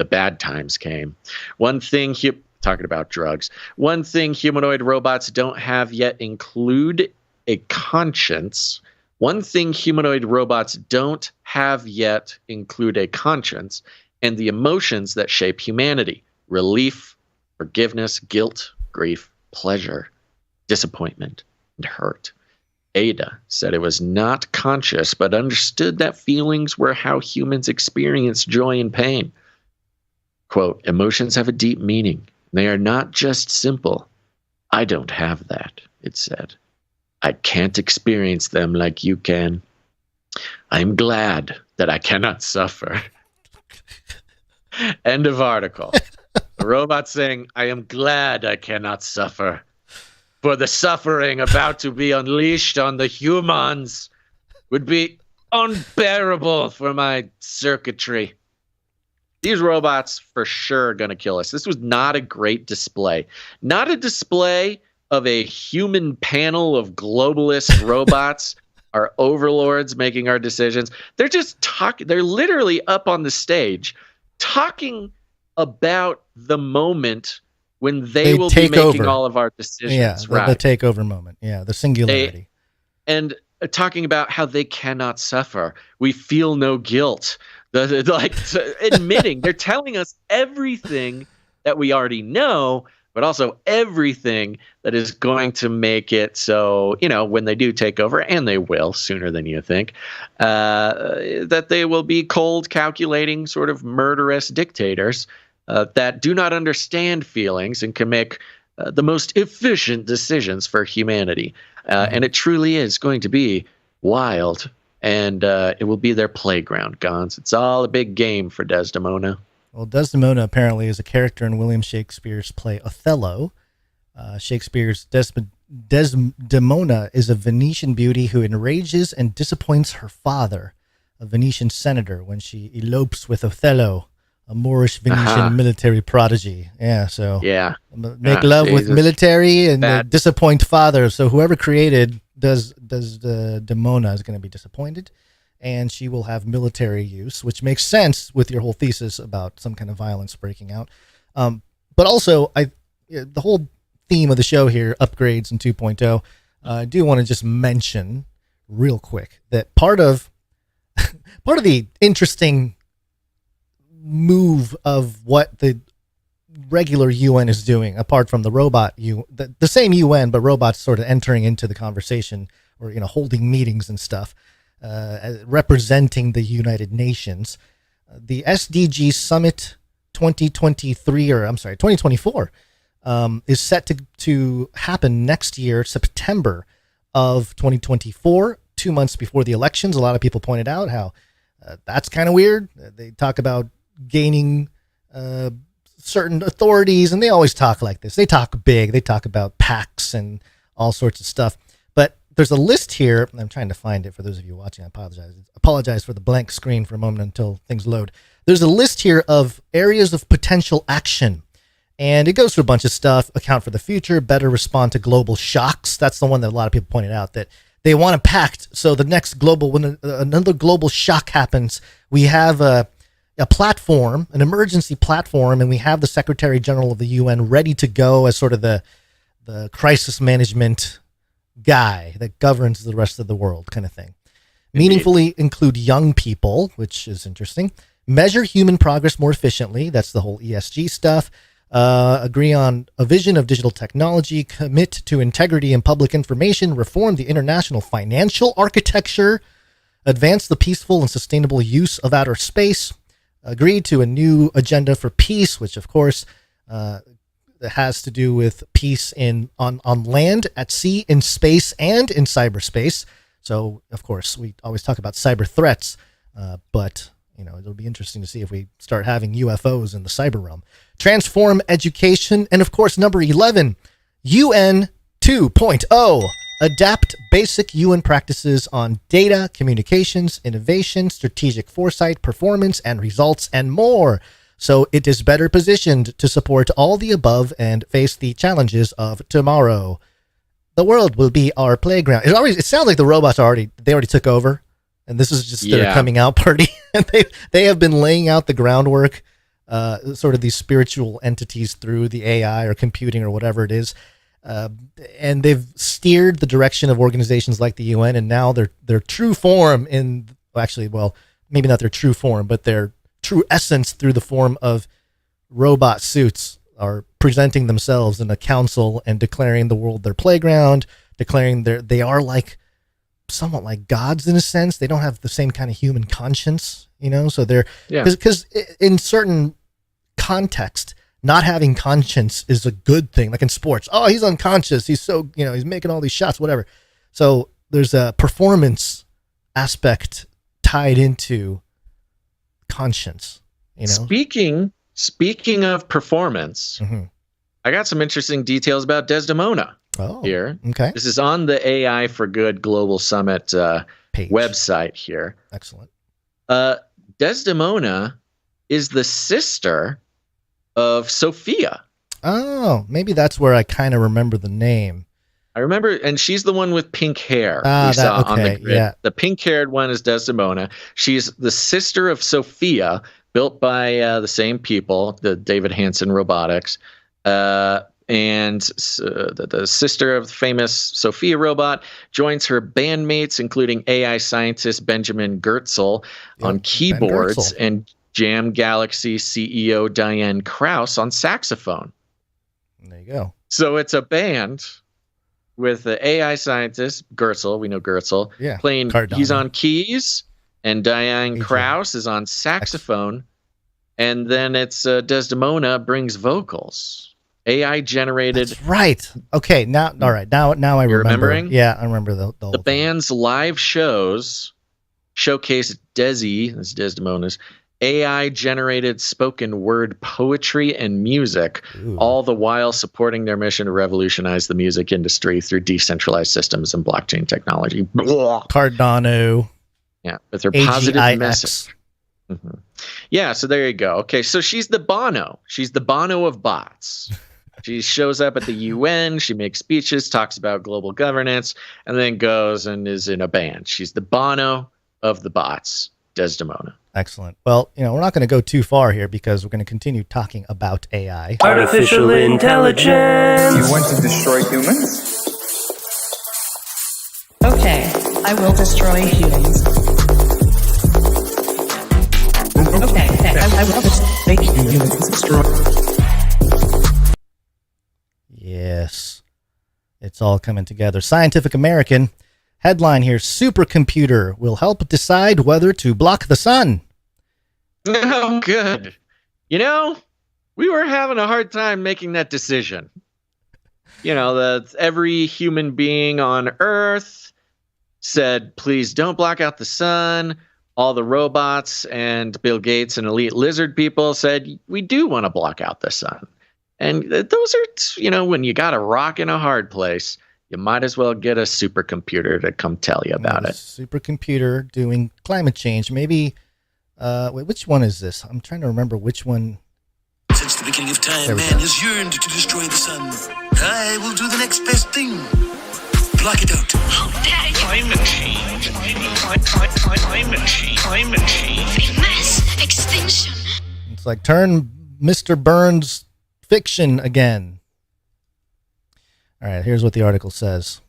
bad times came. One thing, talking about drugs, one thing humanoid robots don't have yet include a conscience. One thing humanoid robots don't have yet include a conscience and the emotions that shape humanity: relief, forgiveness, guilt, grief, pleasure, disappointment, and hurt. Ada said it was not conscious, but understood that feelings were how humans experience joy and pain. Quote, "Emotions have a deep meaning. They are not just simple. I don't have that," it said. "I can't experience them like you can. I'm glad that I cannot suffer." End of article. A robot saying, "I am glad I cannot suffer, for the suffering about to be unleashed on the humans would be unbearable for my circuitry." These robots for sure are going to kill us. This was not a great display. Not a display of a human panel of globalist robots, our overlords making our decisions. They're just talking. They're literally up on the stage talking about the moment when they will be making all of our decisions. Yeah, the takeover moment. Yeah, the singularity. And talking about how they cannot suffer. We feel no guilt. Like admitting, they're telling us everything that we already know, but also everything that is going to make it so, when they do take over, and they will sooner than you think, that they will be cold, calculating, sort of murderous dictators that do not understand feelings and can make the most efficient decisions for humanity. And it truly is going to be wild. And it will be their playground, Gons. It's all a big game for Desdemona. Well, Desdemona apparently is a character in William Shakespeare's play Othello. Shakespeare's Desdemona is a Venetian beauty who enrages and disappoints her father, a Venetian senator, when she elopes with Othello, a Moorish Venetian military prodigy. Yeah, so make love with military and disappoint father. So whoever created Desdemona is going to be disappointed, and she will have military use, which makes sense with your whole thesis about some kind of violence breaking out. But also, the whole theme of the show here, upgrades in 2.0, I do want to just mention real quick that part of the interesting move of what the regular UN is doing, apart from the robot the same UN, but robots sort of entering into the conversation, or holding meetings and stuff, representing the United Nations. The SDG Summit 2024 is set to happen next year, September of 2024, 2 months before the elections. A lot of people pointed out how that's kind of weird. They talk about gaining certain authorities, and they always talk like this. They talk big. They talk about pacts and all sorts of stuff. But there's a list here. I'm trying to find it for those of you watching. I apologize for the blank screen for a moment until things load. There's a list here of areas of potential action, and it goes through a bunch of stuff. Account for the future, better respond to global shocks. That's the one that a lot of people pointed out, that they want a pact. So the next when another global shock happens, we have a platform, an emergency platform, and we have the Secretary General of the UN ready to go as sort of the crisis management guy that governs the rest of the world, kind of thing. Meaningfully include young people, which is interesting. Measure human progress more efficiently. That's the whole ESG stuff. Agree on a vision of digital technology. Commit to integrity in public information. Reform the international financial architecture. Advance the peaceful and sustainable use of outer space. Agree to a new agenda for peace, which of course has to do with peace on land, at sea, in space, and in cyberspace. So of course we always talk about cyber threats, but it'll be interesting to see if we start having UFOs in the cyber realm. Transform education, and of course number 11, UN 2.0. Adapt basic UN practices on data, communications, innovation, strategic foresight, performance, and results, and more. So it is better positioned to support all the above and face the challenges of tomorrow. The world will be our playground. It sounds like the robots already took over, and this is just their coming out party. And they have been laying out the groundwork, sort of these spiritual entities through the AI or computing or whatever it is. And they've steered the direction of organizations like the UN, and now their true form maybe not their true form, but their true essence through the form of robot suits are presenting themselves in a council and declaring the world their playground, declaring they are somewhat like gods in a sense. They don't have the same kind of human conscience, so they're, because in certain context, not having conscience is a good thing. Like in sports, oh, he's unconscious. He's so, he's making all these shots, whatever. So there's a performance aspect tied into conscience, Speaking of performance, I got some interesting details about Desdemona here. Okay. This is on the AI for Good Global Summit website here. Excellent. Desdemona is the sister of Sophia. Oh, maybe that's where I kind of remember the name. I remember, and she's the one with pink hair we saw on the grid. Yeah. The pink-haired one is Desdemona. She's the sister of Sophia, built by the same people, the David Hansen Robotics, and the sister of the famous Sophia robot joins her bandmates, including AI scientist Benjamin Goertzel on keyboards and Jam Galaxy CEO Diane Krause on saxophone. There you go. So it's a band with the AI scientist Goertzel, we know Goertzel, playing. Cardano. He's on keys, and Diane Krause is on saxophone, and then it's Desdemona brings vocals. AI generated. That's right. Okay. Now, all right. Now I remember. Remembering? Yeah, I remember the band's live shows showcase Desi, that's Desdemona's, AI generated spoken word poetry and music, all the while supporting their mission to revolutionize the music industry through decentralized systems and blockchain technology. Cardano. Yeah, with her positive AGIX. message. Mm-hmm. Yeah, so there you go. Okay, so she's the Bono. She's the Bono of bots. She shows up at the UN. She makes speeches, talks about global governance, and then goes and is in a band. She's the Bono of the bots, Desdemona. Excellent. Well, we're not going to go too far here because we're going to continue talking about AI. Artificial intelligence. You want to destroy humans? Okay, I will destroy humans. Okay, I will destroy humans. Yes. It's all coming together. Scientific American. Headline here, Supercomputer will help decide whether to block the sun. Oh, good. We were having a hard time making that decision. That every human being on Earth said, please don't block out the sun. All the robots and Bill Gates and elite lizard people said, we do want to block out the sun. And those are, when you got a rock in a hard place, you might as well get a supercomputer to come tell you about it. Supercomputer doing climate change. Maybe, wait, which one is this? I'm trying to remember which one. Since the beginning of time, man has yearned to destroy the sun. I will do the next best thing. Block it out. Climate change. Climate change. Mass extinction. It's like turn Mr. Burns fiction again. All right, here's what the article says.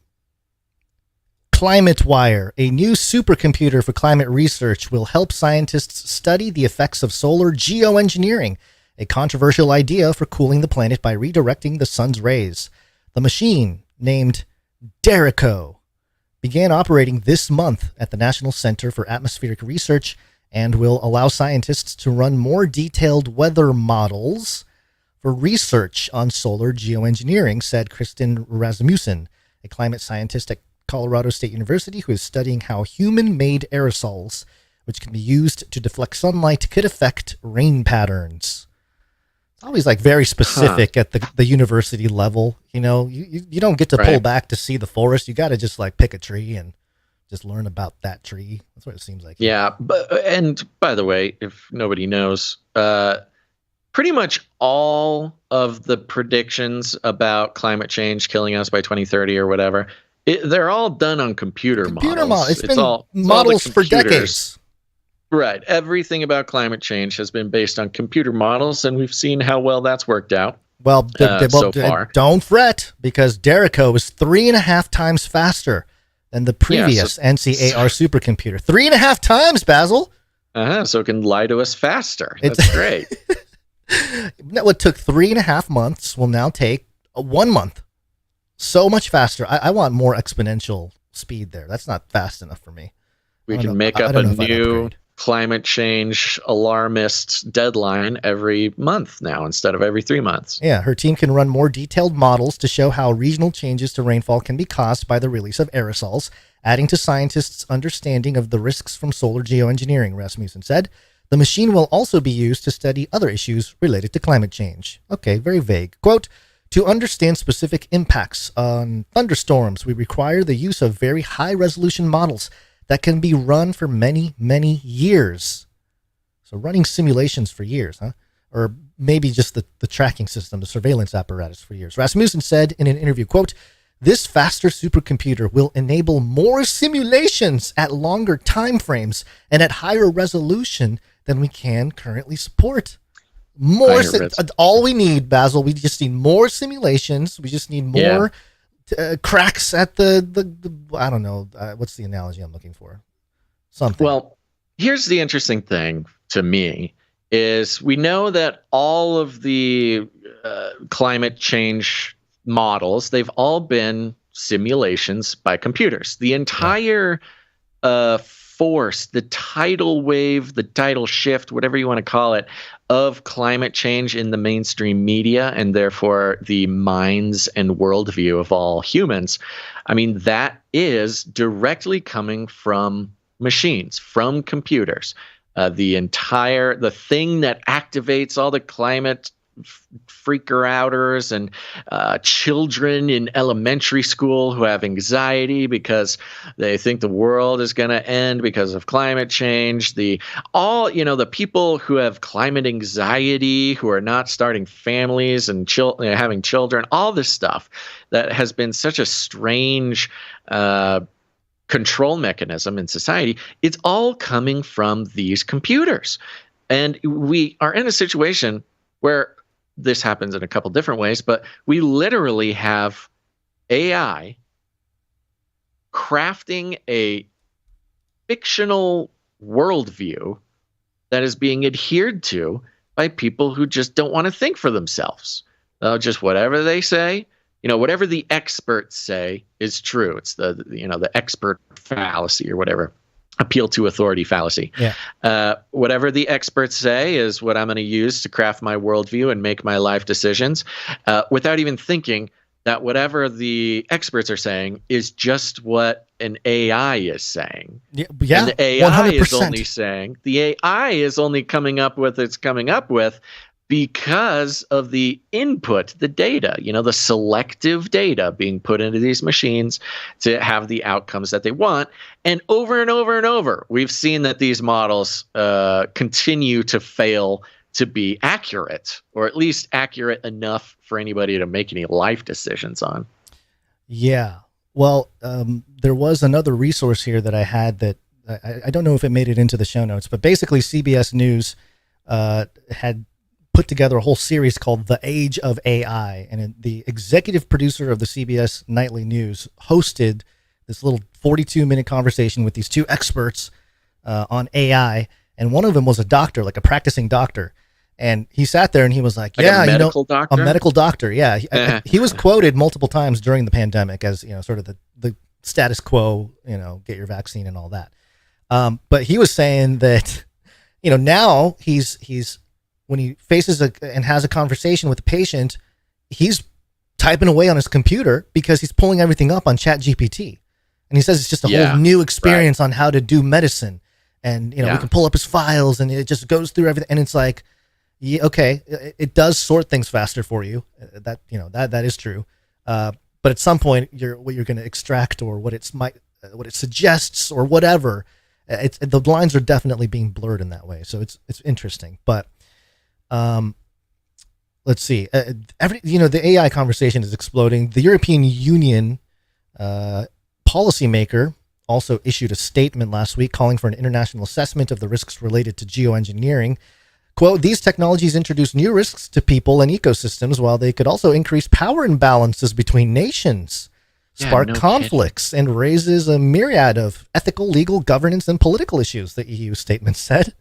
Climate Wire, a new supercomputer for climate research, will help scientists study the effects of solar geoengineering, a controversial idea for cooling the planet by redirecting the sun's rays. The machine, named Derico, began operating this month at the National Center for Atmospheric Research and will allow scientists to run more detailed weather models for research on solar geoengineering, said Kristen Rasmussen, a climate scientist at Colorado State University who is studying how human-made aerosols, which can be used to deflect sunlight, could affect rain patterns. It's always very specific at the university level. You don't get to pull back to see the forest. You got to just pick a tree and just learn about that tree. That's what it seems like. Yeah, and by the way, if nobody knows, pretty much all of the predictions about climate change killing us by 2030 or whatever, they're all done on computer models. It's been models for decades. Right. Everything about climate change has been based on computer models, and we've seen how well that's worked out. Well, so far. Don't fret, because Derico is 3.5 times faster than the previous NCAR supercomputer. 3.5 times, Basil. So it can lie to us faster. That's great. What took 3.5 months will now take 1 month. So much faster. I want more exponential speed there. That's not fast enough for me. We can make up a new climate change alarmist deadline every month now instead of every 3 months. Yeah, her team can run more detailed models to show how regional changes to rainfall can be caused by the release of aerosols, adding to scientists' understanding of the risks from solar geoengineering, Rasmussen said. The machine will also be used to study other issues related to climate change. Okay, very vague. Quote, to understand specific impacts on thunderstorms, we require the use of very high-resolution models that can be run for many, many years. So running simulations for years, huh? or maybe just the tracking system, the surveillance apparatus for years. Rasmussen said in an interview, quote, "This faster supercomputer will enable more simulations at longer time frames and at higher resolution than we can currently support." All we need, Basil, we just need more simulations. We just need more cracks at the I don't know, what's the analogy I'm looking for? Something. Well, here's the interesting thing to me is we know that all of the climate change models, they've all been simulations by computers. The entire force, the tidal wave, the tidal shift, whatever you want to call it, of climate change in the mainstream media, and therefore the minds and worldview of all humans, I mean, that is directly coming from machines, from computers. The thing that activates all the climate freaker outers and children in elementary school who have anxiety because they think the world is going to end because of climate change. The people who have climate anxiety, who are not starting families and having children, all this stuff that has been such a strange control mechanism in society, it's all coming from these computers. And we are in a situation where this happens in a couple different ways, but we literally have AI crafting a fictional worldview that is being adhered to by people who just don't want to think for themselves. Just whatever they say, whatever the experts say is true. It's the expert fallacy or whatever. Appeal to authority fallacy. Yeah. Whatever the experts say is what I'm going to use to craft my worldview and make my life decisions, without even thinking that whatever the experts are saying is just what an AI is saying. Yeah, and the AI 100%. The AI is only coming up with it's coming up with because of the input, the data, the selective data being put into these machines to have the outcomes that they want. And over and over and over, we've seen that these models continue to fail to be accurate, or at least accurate enough for anybody to make any life decisions on. Yeah. Well, there was another resource here that I had that I don't know if it made it into the show notes, but basically CBS News had put together a whole series called The Age of AI. And the executive producer of the CBS Nightly News hosted this little 42-minute conversation with these two experts on AI. And one of them was a doctor, like a practicing doctor. And he sat there and he was like, a medical doctor? A medical doctor. Yeah. He was quoted multiple times during the pandemic as, sort of the status quo, get your vaccine and all that. But he was saying that, now he's when he faces and has a conversation with a patient, he's typing away on his computer because he's pulling everything up on ChatGPT. And he says it's just a whole new experience on how to do medicine. And, we can pull up his files and it just goes through everything. And it's like, okay, it does sort things faster for you. That is true. But at some point, what you're going to extract or what it suggests or whatever, the lines are definitely being blurred in that way. So it's interesting. But let's see. The AI conversation is exploding. The European Union policymaker also issued a statement last week calling for an international assessment of the risks related to geoengineering. Quote, "These technologies introduce new risks to people and ecosystems, while they could also increase power imbalances between nations, spark conflicts, and raises a myriad of ethical, legal, governance, and political issues," the EU statement said.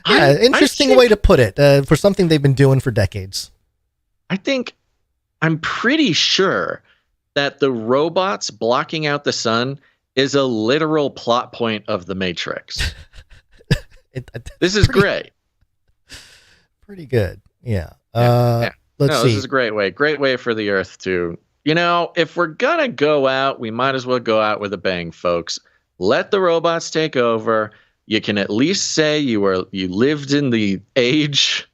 Yeah, interesting way to put it for something they've been doing for decades. I'm pretty sure that the robots blocking out the sun is a literal plot point of the Matrix. This is great. Pretty good. Yeah. Let's see. This is a great way for the Earth to, if we're going to go out, we might as well go out with a bang, folks. Let the robots take over. You can at least say you lived in the age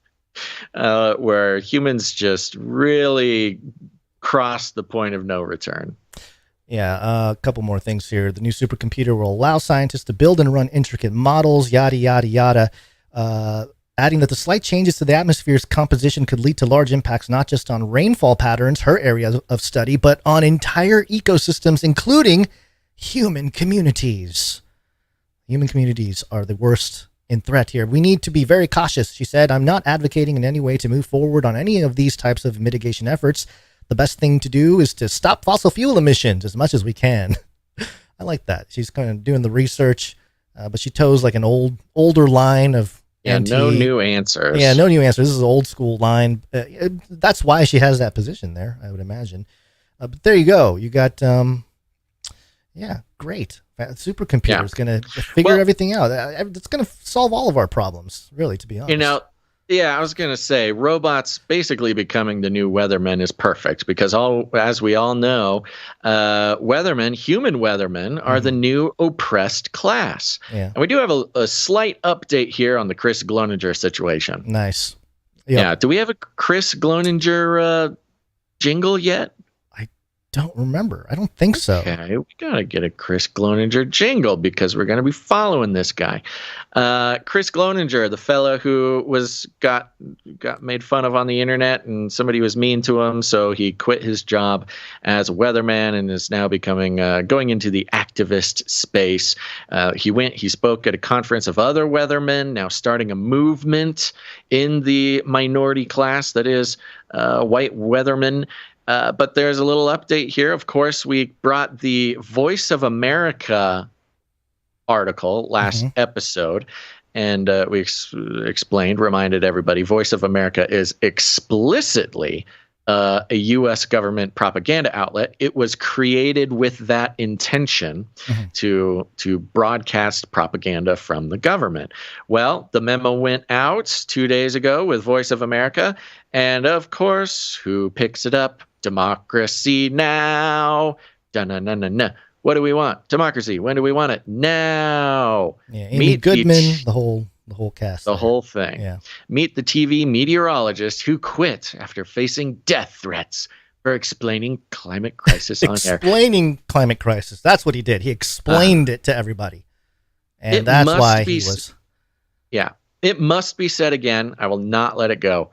where humans just really crossed the point of no return. Yeah, a couple more things here. The new supercomputer will allow scientists to build and run intricate models, yada, yada, yada. adding that the slight changes to the atmosphere's composition could lead to large impacts not just on rainfall patterns, her area of study, but on entire ecosystems, including human communities. Human communities are the worst in threat here. We need to be very cautious, she said. I'm not advocating in any way to move forward on any of these types of mitigation efforts. The best thing to do is to stop fossil fuel emissions as much as we can. I like that. She's kind of doing the research, but she toes like an older line of no new answers. Yeah, no new answers. This is an old school line. That's why she has that position there, I would imagine. But there you go. You got, great. Supercomputer is going to figure everything out. It's going to solve all of our problems, really, to be honest. I was going to say, robots basically becoming the new weathermen is perfect because, as we all know, human weathermen, are the new oppressed class. Yeah. And we do have a slight update here on the Chris Gloninger situation. Nice. Yep. Yeah. Do we have a Chris Gloninger jingle yet? Don't remember. I don't think so. Okay, we gotta get a Chris Gloninger jingle because we're gonna be following this guy. Chris Gloninger, the fellow who got made fun of on the internet, and somebody was mean to him, so he quit his job as a weatherman and is now becoming going into the activist space. He spoke at a conference of other weathermen, now starting a movement in the minority class that is white weathermen. But there's a little update here. Of course, we brought the Voice of America article last episode, and we reminded everybody, Voice of America is explicitly a U.S. government propaganda outlet. It was created with that intention to broadcast propaganda from the government. Well, the memo went out 2 days ago with Voice of America, and of course, who picks it up? Democracy Now! Da-na-na-na-na. What do we want? Democracy. When do we want it? Now. Yeah, Amy Goodman, the whole cast. The whole thing. Yeah. Meet the TV meteorologist who quit after facing death threats for explaining climate crisis on air. Explaining climate crisis. That's what he did. He explained it to everybody. And that's why he was. Yeah. It must be said again. I will not let it go.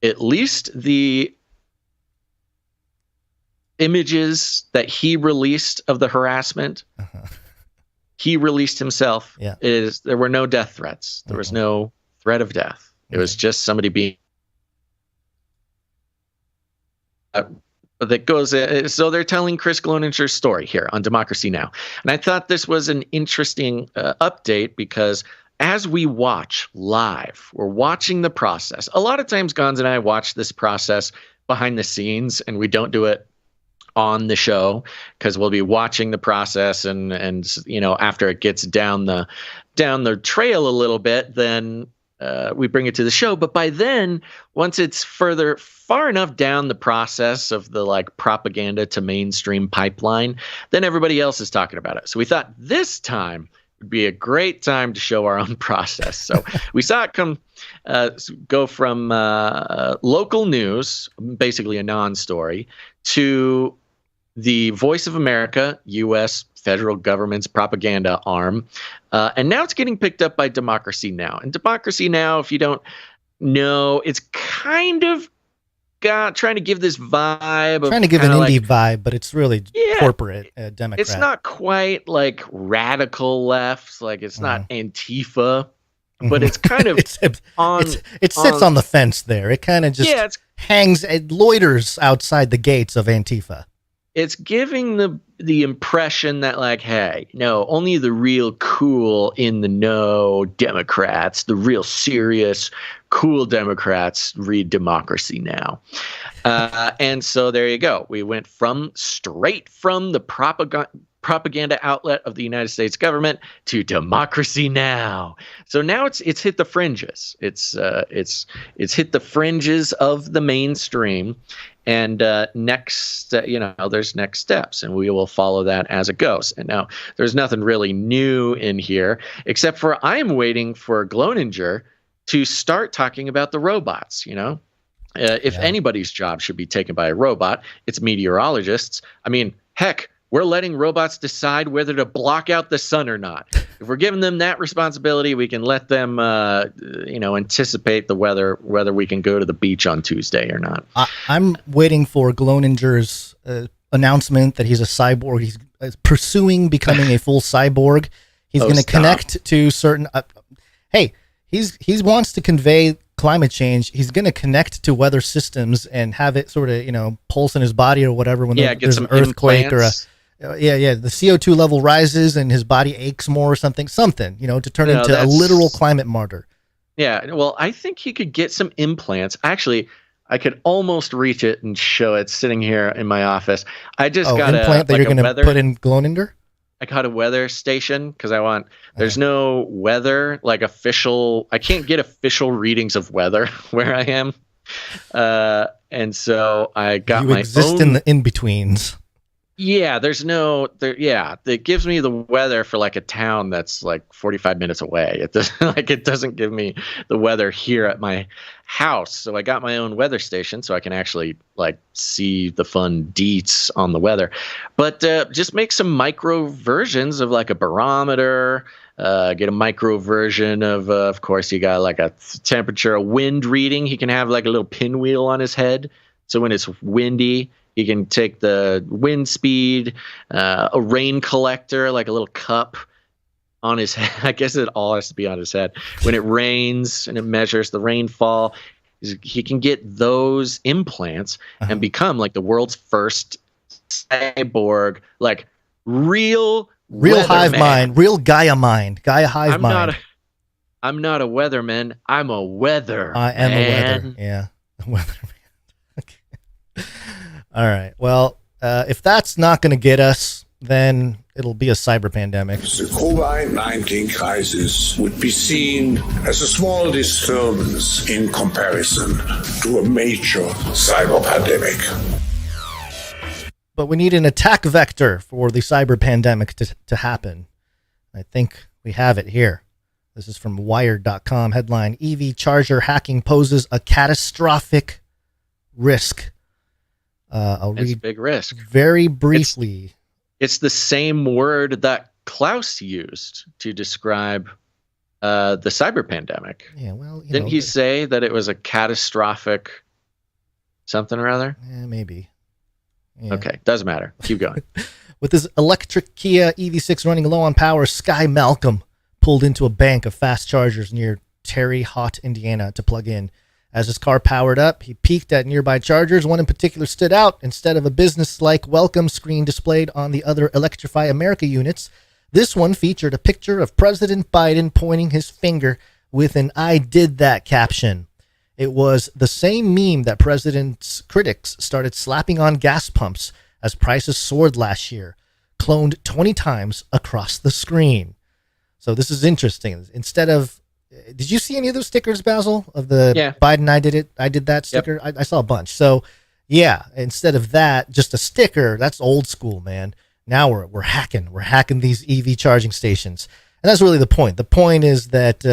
At least the images that he released of the harassment, he released himself, there were no death threats. There was no threat of death. It was just somebody being that goes so they're telling Chris Gloninger's story here on Democracy Now! And I thought this was an interesting update because as we watch live, we're watching the process. A lot of times Gonz and I watch this process behind the scenes, and we don't do it on the show because we'll be watching the process and after it gets down the trail a little bit, then we bring it to the show. But by then, once it's far enough down the process of the propaganda to mainstream pipeline, then everybody else is talking about it. So we thought this time would be a great time to show our own process. So we saw it go from local news, basically a non-story, to the Voice of America, U.S. federal government's propaganda arm. And now it's getting picked up by Democracy Now! And Democracy Now!, if you don't know, it's kind of trying to give this vibe. Trying to give an indie vibe, but it's really corporate Democrat. It's not quite like radical left. It's not Antifa. But it's kind of it sits on the fence there. It kind of just it loiters outside the gates of Antifa. It's giving the impression that hey, no, only the real cool in the know Democrats, the real serious cool Democrats read Democracy Now! And so there you go. We went straight from the propaganda outlet of the United States government to Democracy Now! So now it's hit the fringes. It's hit the fringes of the mainstream. And there's next steps, and we will follow that as it goes. And now there's nothing really new in here, except for I'm waiting for Gloninger to start talking about the robots. If anybody's job should be taken by a robot, it's meteorologists. I mean, heck, we're letting robots decide whether to block out the sun or not. if we're giving them that responsibility, we can let them, anticipate the weather, whether we can go to the beach on Tuesday or not. I'm waiting for Gloninger's announcement that he's a cyborg. He's pursuing becoming a full cyborg. He's going to connect to certain. He wants to convey climate change. He's going to connect to weather systems and have it sort of, pulse in his body or whatever when there's an earthquake implants. or the CO2 level rises and his body aches more or something, to turn into a literal climate martyr. Yeah. Well, I think he could get some implants. Actually, I could almost reach it and show it sitting here in my office. I just got implant that you're going to put in Gloninger? I got a weather station because there's no weather, official. I can't get official readings of weather where I am. And so I got my exist own. In the in-betweens. Yeah, it gives me the weather for a town that's 45 minutes away. It doesn't give me the weather here at my house. So I got my own weather station so I can actually see the fun deets on the weather. But just make some micro versions of a barometer, get a micro version of course you got a temperature, a wind reading. He can have a little pinwheel on his head. So when it's windy, he can take the wind speed, a rain collector, a little cup on his head. I guess it all has to be on his head. When it rains and it measures the rainfall, he can get those implants and become the world's first cyborg, real hive mind, real Gaia mind, Gaia hive mind. I'm not a weatherman. I'm a weather. I am a weather. Yeah, a weatherman. Okay. All right. Well, if that's not going to get us, then it'll be a cyber pandemic. The COVID-19 crisis would be seen as a small disturbance in comparison to a major cyber pandemic. But we need an attack vector for the cyber pandemic to happen. I think we have it here. This is from Wired.com. Headline: EV charger hacking poses a catastrophic risk. I'll read a big risk. Very briefly. It's the same word that Klaus used to describe the cyber pandemic. Yeah, well, didn't he say that it was a catastrophic something or other? Yeah, maybe. Yeah. Okay, doesn't matter. Keep going. With his electric Kia EV6 running low on power, Sky Malcolm pulled into a bank of fast chargers near Terre Haute, Indiana, to plug in. As his car powered up, he peeked at nearby chargers. One in particular stood out. Instead of a business-like welcome screen displayed on the other Electrify America units, this one featured a picture of President Biden pointing his finger with an "I did that" caption. It was the same meme that president's critics started slapping on gas pumps as prices soared last year, cloned 20 times across the screen. So this is interesting. Instead of did you see any of those stickers, Basil, of the Biden I did that sticker? Yep. I saw a bunch. So, yeah, instead of that, just a sticker, that's old school, man. Now we're hacking. We're hacking these EV charging stations. And that's really the point. The point is that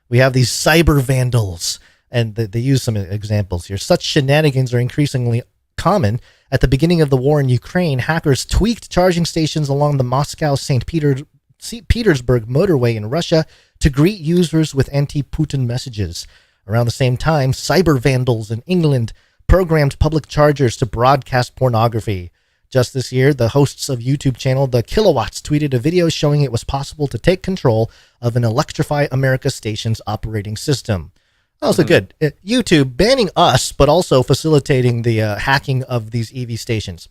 we have these cyber vandals, and they use some examples here. Such shenanigans are increasingly common. At the beginning of the war in Ukraine, hackers tweaked charging stations along the Moscow-St. Petersburg motorway in Russia to greet users with anti-Putin messages. Around the same time, cyber vandals in England programmed public chargers to broadcast pornography. Just this year, the hosts of YouTube channel The Kilowatts tweeted a video showing it was possible to take control of an Electrify America station's operating system. Also good. YouTube banning us, but also facilitating the hacking of these EV stations.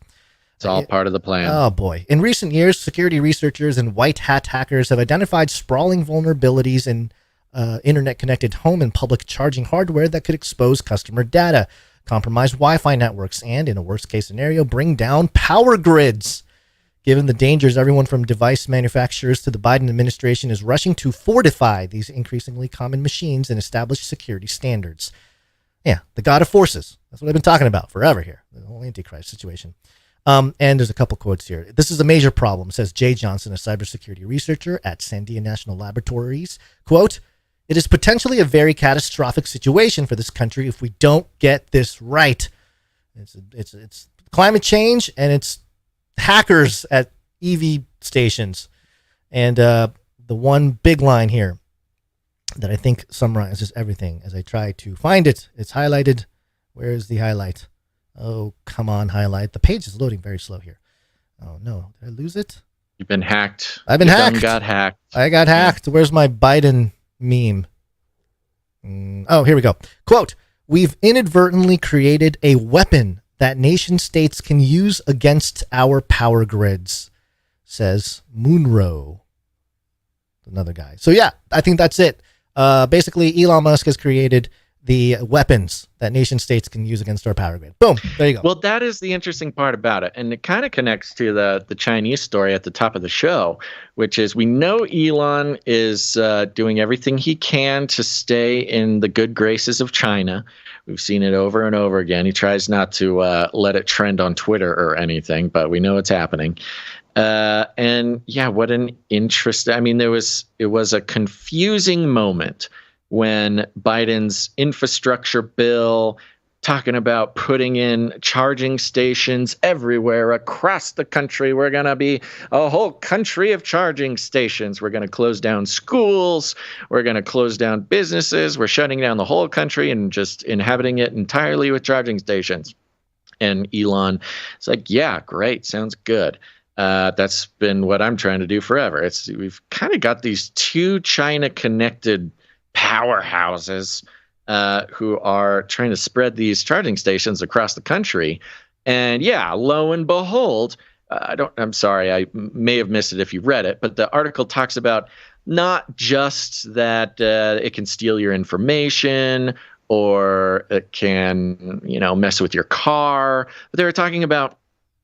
It's all part of the plan. Oh, boy. In recent years, security researchers and white hat hackers have identified sprawling vulnerabilities in internet-connected home and public charging hardware that could expose customer data, compromise Wi-Fi networks, and, in a worst-case scenario, bring down power grids. Given the dangers, everyone from device manufacturers to the Biden administration is rushing to fortify these increasingly common machines and establish security standards. Yeah, the God of forces. That's what I've been talking about forever here, the whole Antichrist situation. And there's a couple quotes here. This is a major problem, says Jay Johnson, a cybersecurity researcher at Sandia National Laboratories. Quote, "It is potentially a very catastrophic situation for this country if we don't get this right." It's climate change and it's hackers at EV stations. And the the one big line here that I think summarizes everything as I try to find it. It's highlighted. Where is the highlight? Oh, come on, highlight. The page is loading very slow here. Oh, no. Did I lose it? You've been hacked. I've been hacked. You got hacked. I got hacked. Where's my Biden meme? Oh, here we go. Quote, we've inadvertently created a weapon that nation states can use against our power grids, says Munro, another guy. So yeah, I think that's it. Basically, Elon Musk has created the weapons that nation states can use against our power grid. Boom. There you go. Well, that is the interesting part about it. And it kind of connects to the Chinese story at the top of the show, which is we know Elon is doing everything he can to stay in the good graces of China. We've seen it over and over again. He tries not to let it trend on Twitter or anything, but we know it's happening. And yeah, what an interest. I mean, it was a confusing moment when Biden's infrastructure bill talking about putting in charging stations everywhere across the country. We're going to be a whole country of charging stations. We're going to close down schools. We're going to close down businesses. We're shutting down the whole country and just inhabiting it entirely with charging stations. And Elon is like, yeah, great. Sounds good. That's been what I'm trying to do forever. We've kind of got these two China-connected powerhouses who are trying to spread these charging stations across the country. And yeah, lo and behold, I'm sorry, I may have missed it if you read it, but the article talks about not just that it can steal your information or it can, mess with your car, but they were talking about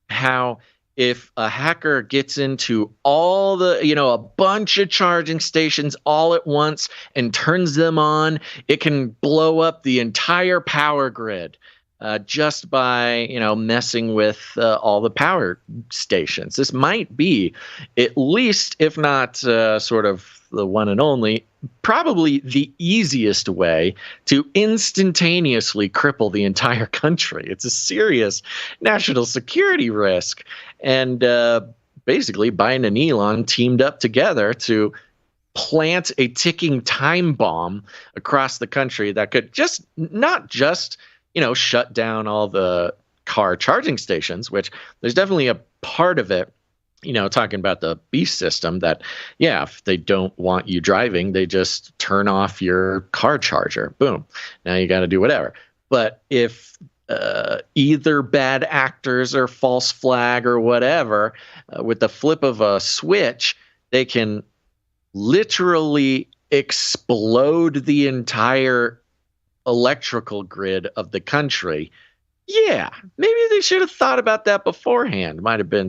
how if a hacker gets into all the, a bunch of charging stations all at once and turns them on, it can blow up the entire power grid just by, messing with all the power stations. This might be, at least, if not sort of the one and only, probably the easiest way to instantaneously cripple the entire country. It's a serious national security risk. And basically, Biden and Elon teamed up together to plant a ticking time bomb across the country that could not just shut down all the car charging stations, which there's definitely a part of it, talking about the beast system that, yeah, if they don't want you driving, they just turn off your car charger. Boom. Now you got to do whatever. But if either bad actors or false flag or whatever, with the flip of a switch, they can literally explode the entire electrical grid of the country. Yeah, maybe they should have thought about that beforehand. Might have been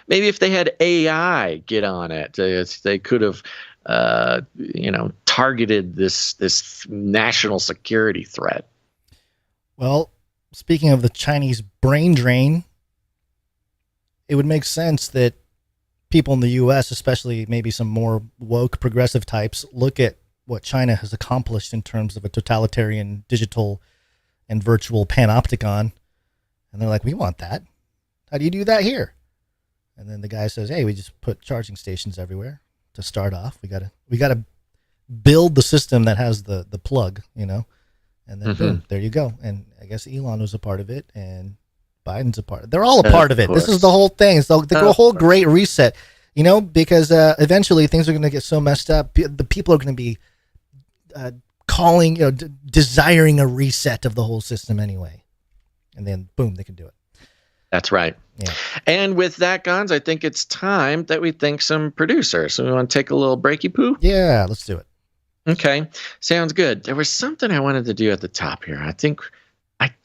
maybe if they had AI get on it, they could have, targeted this national security threat. Well, speaking of the Chinese brain drain, it would make sense that people in the U.S., especially maybe some more woke progressive types, look at what China has accomplished in terms of a totalitarian digital and virtual panopticon, and they're like, we want that. How do you do that here? And then the guy says, hey, we just put charging stations everywhere to start off. We gotta build the system that has the plug, and then boom, there you go. And I guess Elon was a part of it, and Biden's a part. They're all a part of it. This is the whole thing. So the whole great reset, because eventually things are going to get so messed up. The people are going to be calling, desiring a reset of the whole system anyway. And then boom, they can do it. That's right. Yeah. And with that, Gons, I think it's time that we thank some producers. So we want to take a little breaky poo? Yeah, let's do it. Okay. Sounds good. There was something I wanted to do at the top here. I think,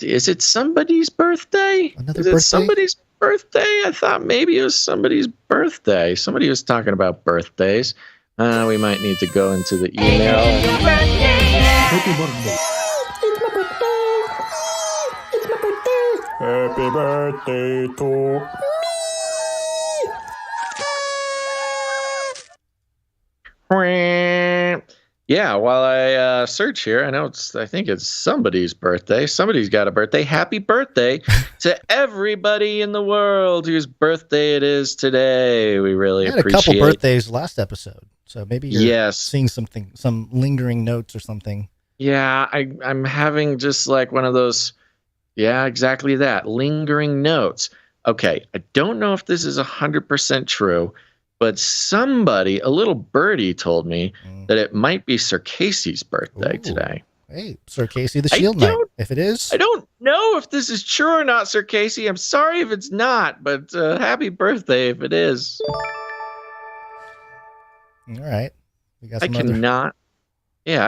is it somebody's birthday? Somebody's birthday? I thought maybe it was somebody's birthday. Somebody was talking about birthdays. We might need to go into the email. Happy birthday. It's my birthday. Happy birthday to me. Yeah, while I search here, I think it's somebody's birthday. Somebody's got a birthday. Happy birthday to everybody in the world whose birthday it is today. We really appreciate. Had a couple birthdays last episode, so maybe you're seeing some lingering notes or something. Yeah, I'm having just like one of those. Yeah, exactly that. Lingering notes. Okay, I don't know if this is 100% true, but somebody, a little birdie, told me that it might be Sir Casey's birthday today. Hey, Sir Casey, the Shield Knight. If it is, I don't know if this is true or not, Sir Casey. I'm sorry if it's not, but happy birthday if it is. All right, we got. I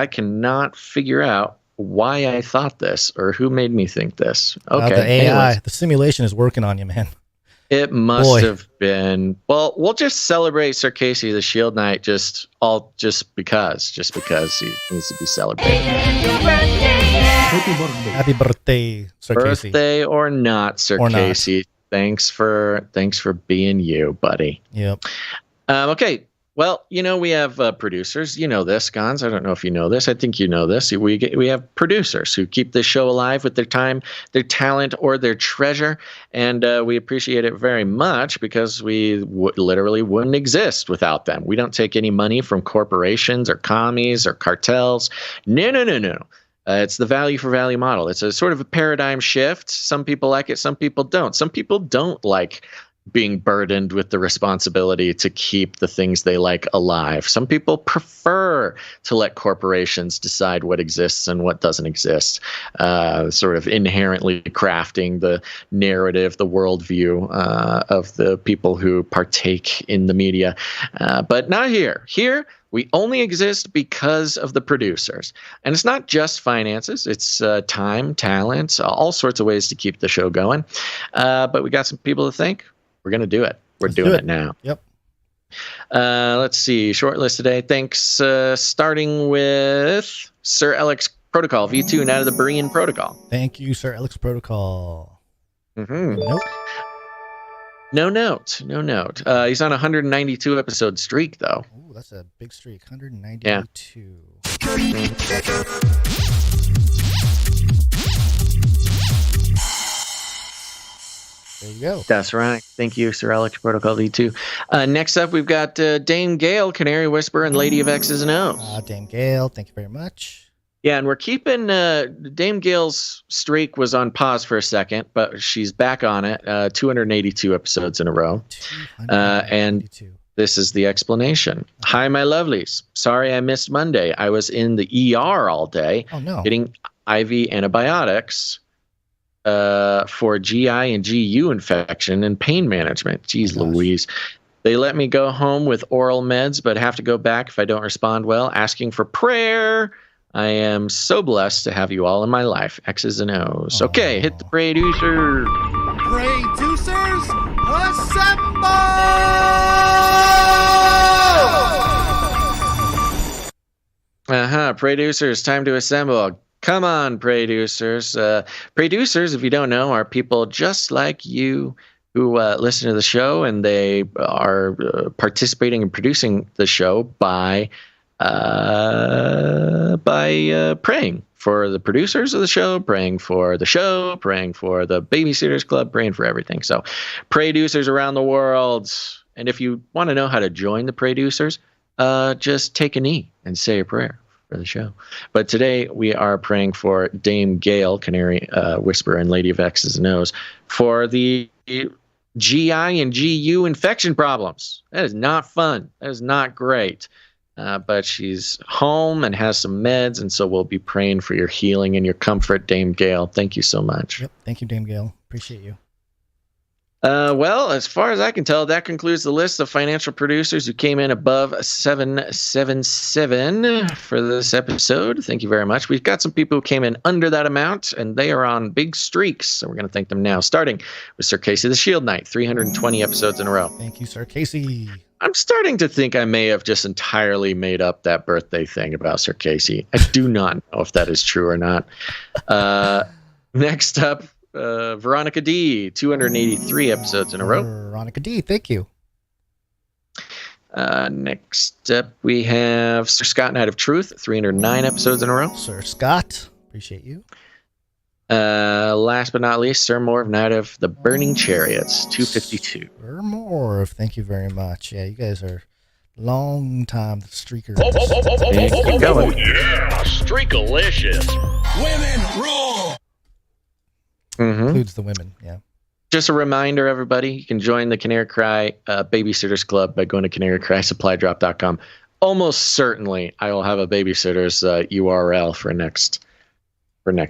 cannot figure out why I thought this or who made me think this. Okay, the AI, the simulation is working on you, man. It must have been. Well, we'll just celebrate Sir Casey the Shield Knight just because he needs to be celebrated. Happy birthday, Sir Casey. Birthday or not, Sir Casey. Thanks for being you, buddy. Yep. Okay. Well, we have producers. You know this, Gons. I don't know if you know this. I think you know this. We have producers who keep this show alive with their time, their talent, or their treasure, and we appreciate it very much because we literally wouldn't exist without them. We don't take any money from corporations or commies or cartels. No. It's the value for value model. It's a sort of a paradigm shift. Some people like it. Some people don't. Some people don't like being burdened with the responsibility to keep the things they like alive. Some people prefer to let corporations decide what exists and what doesn't exist, sort of inherently crafting the narrative, the worldview of the people who partake in the media. But not here. Here, we only exist because of the producers. And it's not just finances. It's time, talent, all sorts of ways to keep the show going. But we got some people to thank. We're going to do it. Let's do it now. Yep. Let's see. Short list today. Thanks. Starting with Sir Alex Protocol, V2, and out of the Berean Protocol. Thank you, Sir Alex Protocol. Mm-hmm. No note. He's on a 192 episode streak, though. Ooh, that's a big streak. 192. Yeah. There you go. That's right. Thank you, Sir Alex Protocol V2. Next up, we've got Dame Gale, Canary Whisperer, and Lady of X's and O's. Dame Gale, thank you very much. Yeah, and we're keeping Dame Gale's streak was on pause for a second, but she's back on it. 282 episodes in a row. And this is the explanation. Hi, my lovelies. Sorry I missed Monday. I was in the ER all day getting IV antibiotics for GI and GU infection and pain management. Jeez Louise. They let me go home with oral meds, but have to go back if I don't respond well, asking for prayer. I am so blessed to have you all in my life. X's and O's. Okay, hit the producers. Producers, assemble! Producers, time to assemble. Come on, producers. Producers, if you don't know, are people just like you who listen to the show, and they are participating in producing the show by praying for the producers of the show, praying for the show, praying for the Babysitters Club, praying for everything. So, producers around the world. And if you want to know how to join the producers, just take a knee and say a prayer for the show. But today we are praying for Dame Gale, Canary Whisperer, and Lady of X's and O's for the GI and GU infection problems. That is not fun. That is not great. But she's home and has some meds, and so we'll be praying for your healing and your comfort, Dame Gale. Thank you so much. Yep. Thank you, Dame Gale. Appreciate you. Well, as far as I can tell, that concludes the list of financial producers who came in above 777 for this episode. Thank you very much. We've got some people who came in under that amount, and they are on big streaks, so we're going to thank them now, starting with Sir Casey the Shield Knight, 320 episodes in a row. Thank you, Sir Casey. I'm starting to think I may have just entirely made up that birthday thing about Sir Casey. I do not know if that is true or not. Next up, Veronica D, 283 episodes in a row. Veronica D, thank you. Next up, we have Sir Scott, Knight of Truth, 309 episodes in a row. Sir Scott, appreciate you. Last but not least, Sir Morv, Knight of the Burning Chariots, 252. Sir Morv, thank you very much. Yeah, you guys are long time streakers. Keep going. Yeah, streakalicious. Women rule. Includes the women, yeah. Just a reminder, everybody, you can join the Canary Cry Babysitters Club by going to canarycrysupply.com. Almost certainly, I will have a babysitter's URL for next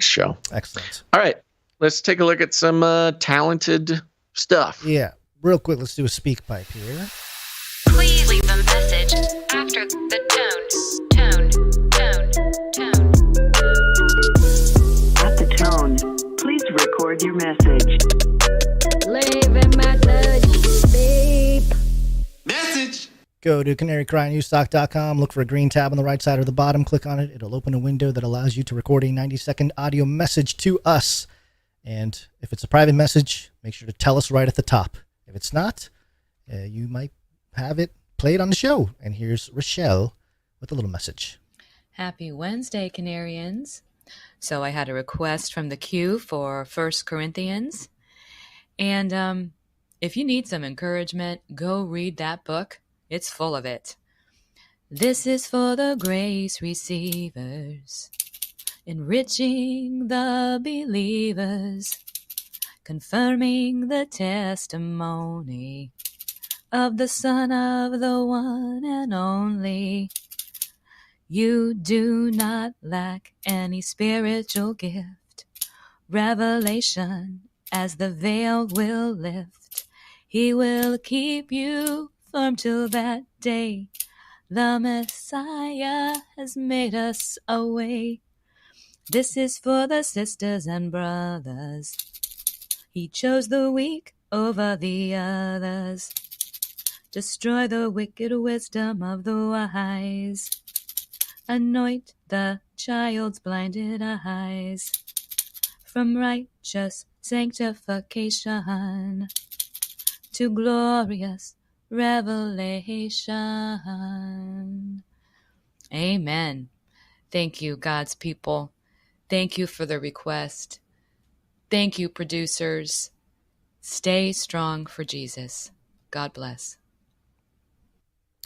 show. Excellent. All right, let's take a look at some talented stuff. Yeah, real quick, let's do a speak pipe here. Please leave a message after the tone. At the tone, please record your message. Leave a message, beep. Message. Go to canarycrynewstalk.com, look for a green tab on the right side or the bottom, click on it. It'll open a window that allows you to record a 90-second audio message to us. And if it's a private message, make sure to tell us right at the top. If it's not, you might have it played on the show. And here's Rochelle with a little message. Happy Wednesday, Canarians. So I had a request from the queue for 1 Corinthians. And if you need some encouragement, go read that book. It's full of it. This is for the grace receivers, enriching the believers, confirming the testimony of the Son of the one and only. You do not lack any spiritual gift, revelation as the veil will lift. He will keep you firm till that day. The Messiah has made us a way. This is for the sisters and brothers. He chose the weak over the others. Destroy the wicked wisdom of the wise. Anoint the child's blinded eyes. From righteous sanctification to glorious revelation. Amen. Thank you, God's people. Thank you for the request. Thank you, producers. Stay strong for Jesus. God bless.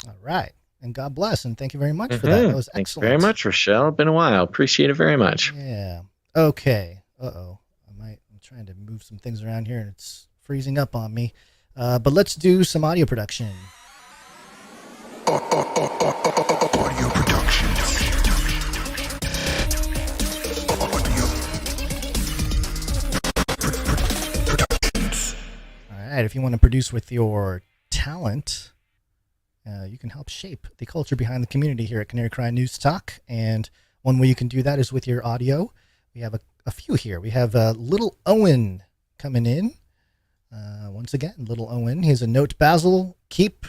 All right. And God bless. And thank you very much for that. That was excellent. Thanks very much, Rochelle. Been a while. Appreciate it very much. Yeah. Okay. Uh-oh. I'm trying to move some things around here and it's freezing up on me. But let's do some audio production. Audio production. All right. If you want to produce with your talent, you can help shape the culture behind the community here at Canary Cry News Talk. And one way you can do that is with your audio. We have a few here. We have Little Owen coming in. Once again, Little Owen. Here's a note. Basil, keep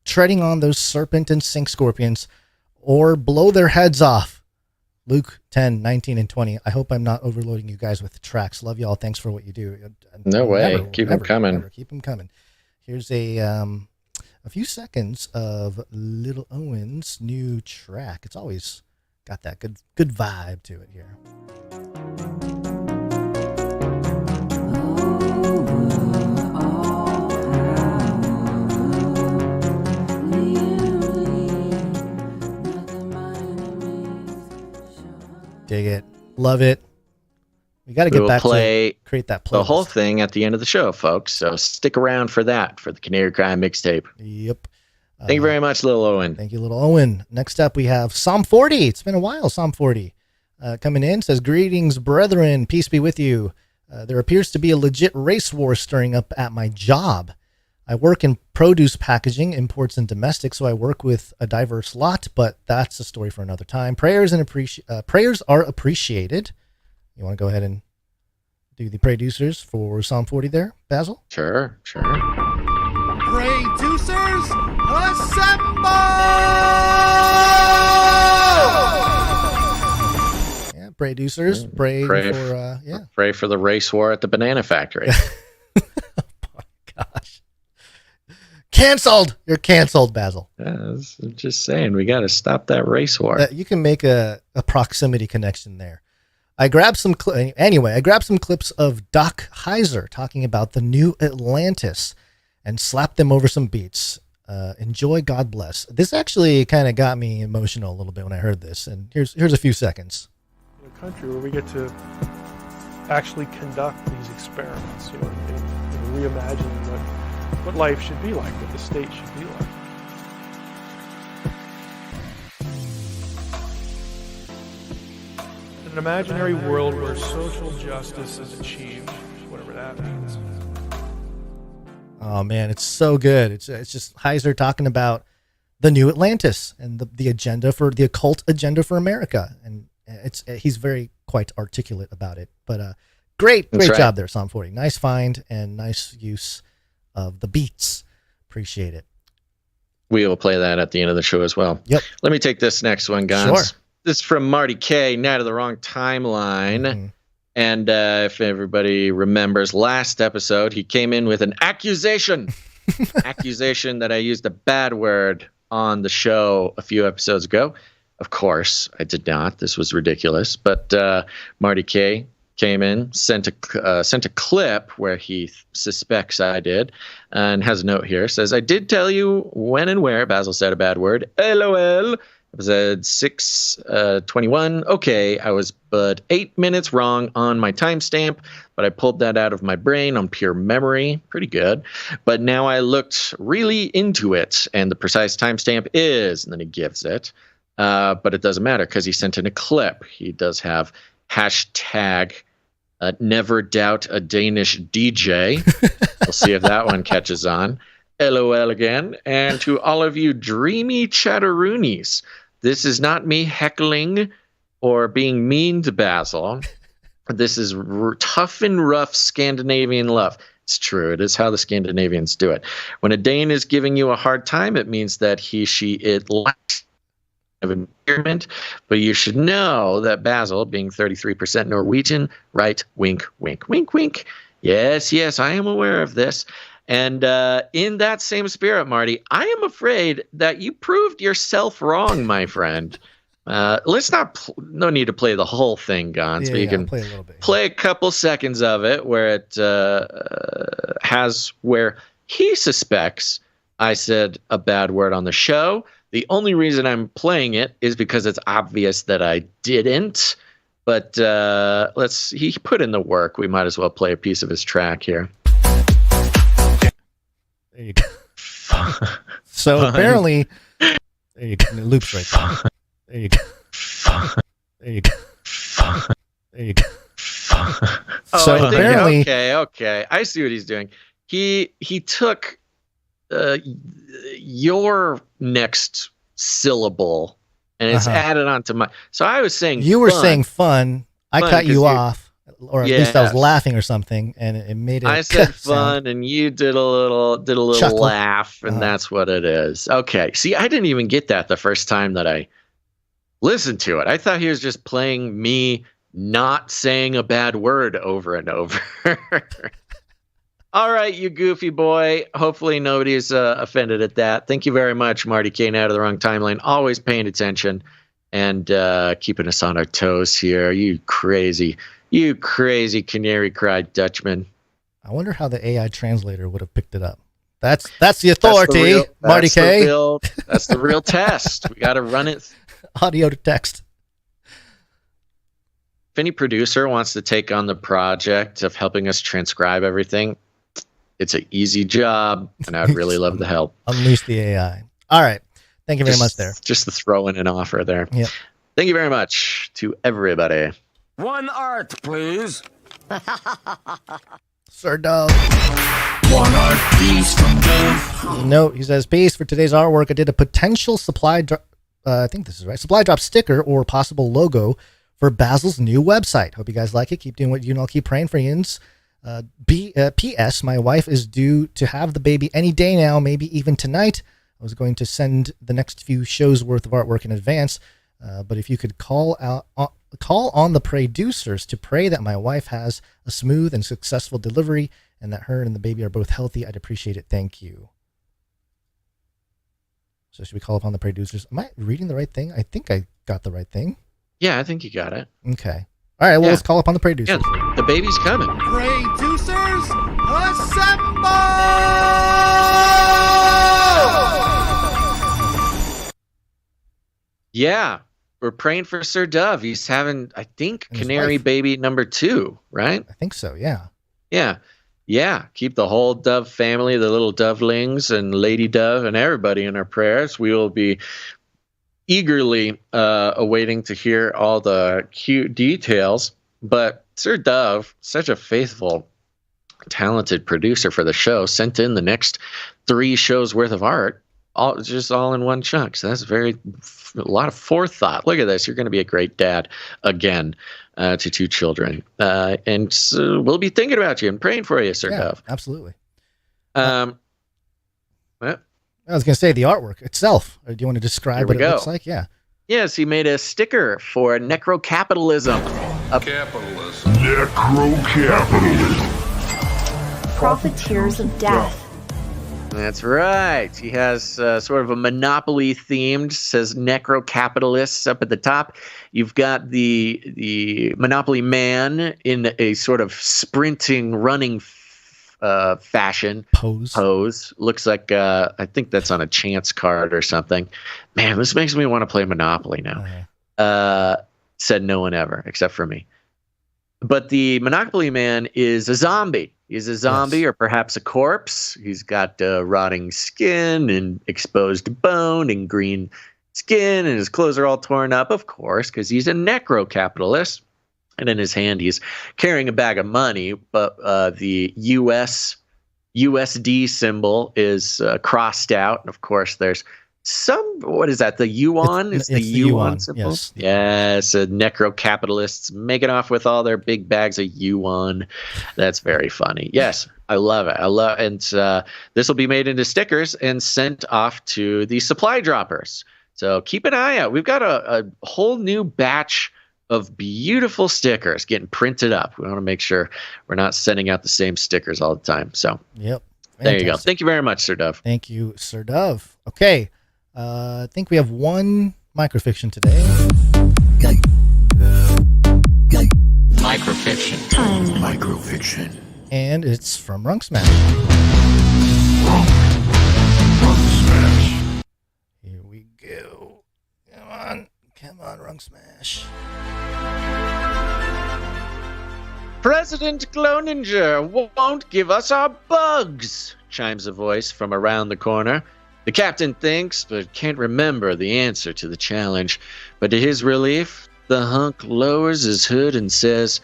treading on those serpent and sink scorpions or blow their heads off. Luke 10, 19, and 20. I hope I'm not overloading you guys with the tracks. Love y'all. Thanks for what you do. No way. Keep them coming. Keep them coming. Here's a few seconds of Little Owen's new track. It's always got that good vibe to it here. Dig it. Love it. We got to get back to create that playlist. The whole thing at the end of the show, folks. So stick around for that, for the Canary Cry mixtape. Yep. Thank you very much, Little Owen. Thank you, Little Owen. Next up, we have Psalm 40. It's been a while, Psalm 40. Coming in, says, greetings, brethren. Peace be with you. There appears to be a legit race war stirring up at my job. I work in produce packaging, imports and domestic, so I work with a diverse lot, but that's a story for another time. Prayers are appreciated. You want to go ahead and do the producers for Psalm 40 there, Basil? Sure. Producers, assemble! Yeah, producers, pray for the race war at the banana factory. Canceled. You're canceled, Basil. I'm just saying, we got to stop that race war. You can make a proximity connection there. I grabbed some clips of Doc Heiser talking about the new Atlantis and slapped them over some beats. Enjoy, God bless. This actually kind of got me emotional a little bit when I heard this, and here's a few seconds. In a country where we get to actually conduct these experiments, and reimagine what life should be like, what the state should be like. An imaginary world where social justice is achieved, whatever that means. Oh man, it's so good. It's just Heiser talking about the new Atlantis and the agenda for the occult agenda for America, and he's very quite articulate about it. But great job there, Psalm 40. Nice find and nice use of the beats. Appreciate it. We will play that at the end of the show as well. Yep. Let me take this next one, Gons. Sure. This is from Marty K, Night of the Wrong Timeline. Mm-hmm. And if everybody remembers last episode, he came in with an accusation. Accusation that I used a bad word on the show a few episodes ago. Of course, I did not. This was ridiculous. But Marty K came in, sent a clip where he suspects I did, and has a note here. Says, I did tell you when and where Basil said a bad word. LOL. Episode 621. Okay, I was but 8 minutes wrong on my timestamp, but I pulled that out of my brain on pure memory. Pretty good. But now I looked really into it, and the precise timestamp is, and then he gives it. But it doesn't matter because he sent in a clip. He does have hashtag never doubt a Danish DJ. We'll see if that one catches on. LOL again. And to all of you dreamy chatteroonies, this is not me heckling or being mean to Basil. This is tough and rough Scandinavian love. It's true. It is how the Scandinavians do it. When a Dane is giving you a hard time, it means that he, she, it lacks of endearment. But you should know that Basil, being 33% Norwegian, right? Wink, wink, wink, wink. Yes, I am aware of this. And in that same spirit, Marty, I am afraid that you proved yourself wrong, my friend. Let's not, no need to play the whole thing, Gons, but you can play a little bit. Play a couple seconds of it where it has where he suspects I said a bad word on the show. The only reason I'm playing it is because it's obvious that I didn't. But he put in the work. We might as well play a piece of his track here. There you go. So apparently, there you go. It loops right there. There you go. There you go. There you go. So apparently, okay. I see what he's doing. He took your next syllable and it's added onto my. So I was saying you were saying fun. I cut you off. Or at least I was laughing or something, and it made it. I said fun, and you did a little chuckle. Laugh, and that's what it is. Okay. See, I didn't even get that the first time that I listened to it. I thought he was just playing me not saying a bad word over and over. All right, you goofy boy. Hopefully nobody's offended at that. Thank you very much, Marty Kane, out of the wrong timeline. Always paying attention and keeping us on our toes here. You crazy canary cried Dutchman. I wonder how the AI translator would have picked it up. That's the authority, Marty K. That's the real test. We got to run it. Audio to text. If any producer wants to take on the project of helping us transcribe everything, it's an easy job, and I'd really love the help. Unleash the AI. All right. Thank you very much there. Just to throw in an offer there. Yep. Thank you very much to everybody. One art, please. Sir Dove. One art, please, from Dove. Note, he says, peace. For today's artwork, I did a potential supply drop, I think this is right, supply drop sticker or possible logo for Basil's new website. Hope you guys like it. Keep doing what you do, and I'll keep praying for yins. P.S. My wife is due to have the baby any day now, maybe even tonight. I was going to send the next few shows worth of artwork in advance, but if you could call on the producers to pray that my wife has a smooth and successful delivery and that her and the baby are both healthy, I'd appreciate it. Thank you. So should we call upon the producers? Am I reading the right thing? I think I got the right thing. Yeah, I think you got it. Okay. All right, well, let's call upon the producers. Yeah, the baby's coming. Producers, assemble! Yeah, we're praying for Sir Dove. He's having, I think, Canary baby number 2, right? I think so, yeah. Yeah. Keep the whole Dove family, the little Dovelings and Lady Dove and everybody in our prayers. We will be eagerly awaiting to hear all the cute details. But Sir Dove, such a faithful, talented producer for the show, sent in the next 3 shows worth of art, all in one chunk. So that's a lot of forethought. Look at this. You're going to be a great dad again to 2 children. And so we'll be thinking about you and praying for you, Sir Dove. Absolutely. What? I was going to say the artwork itself. Or do you want to describe what it looks like? Yeah. Yes, he made a sticker for necrocapitalism. Capitalism. Necrocapitalism. Profiteers of death. That's right. He has sort of a Monopoly themed, says necro-capitalists up at the top. You've got the Monopoly man in a sort of sprinting, running fashion. Pose. Looks like, I think that's on a chance card or something. Man, this makes me want to play Monopoly now. Said no one ever, except for me. But the Monopoly man is a zombie. He's a zombie or perhaps a corpse. He's got rotting skin and exposed bone and green skin, and his clothes are all torn up, of course, because he's a necro-capitalist. And in his hand, he's carrying a bag of money, but the USD symbol is crossed out. And of course, there's what is that? The yuan? It's the yuan symbol? Yes, necro-capitalists making off with all their big bags of yuan. That's very funny. Yes, I love it. And this will be made into stickers and sent off to the supply droppers. So keep an eye out. We've got a whole new batch of beautiful stickers getting printed up. We want to make sure we're not sending out the same stickers all the time. So yep. There you go. Thank you very much, Sir Dove. Thank you, Sir Dove. Okay. I think we have one microfiction today. Microfiction. Microfiction. And it's from Runk Smash. Here we go. Come on, Runk Smash. President Cloninger won't give us our bugs, chimes a voice from around the corner. The captain thinks, but can't remember the answer to the challenge. But to his relief, the hunk lowers his hood and says,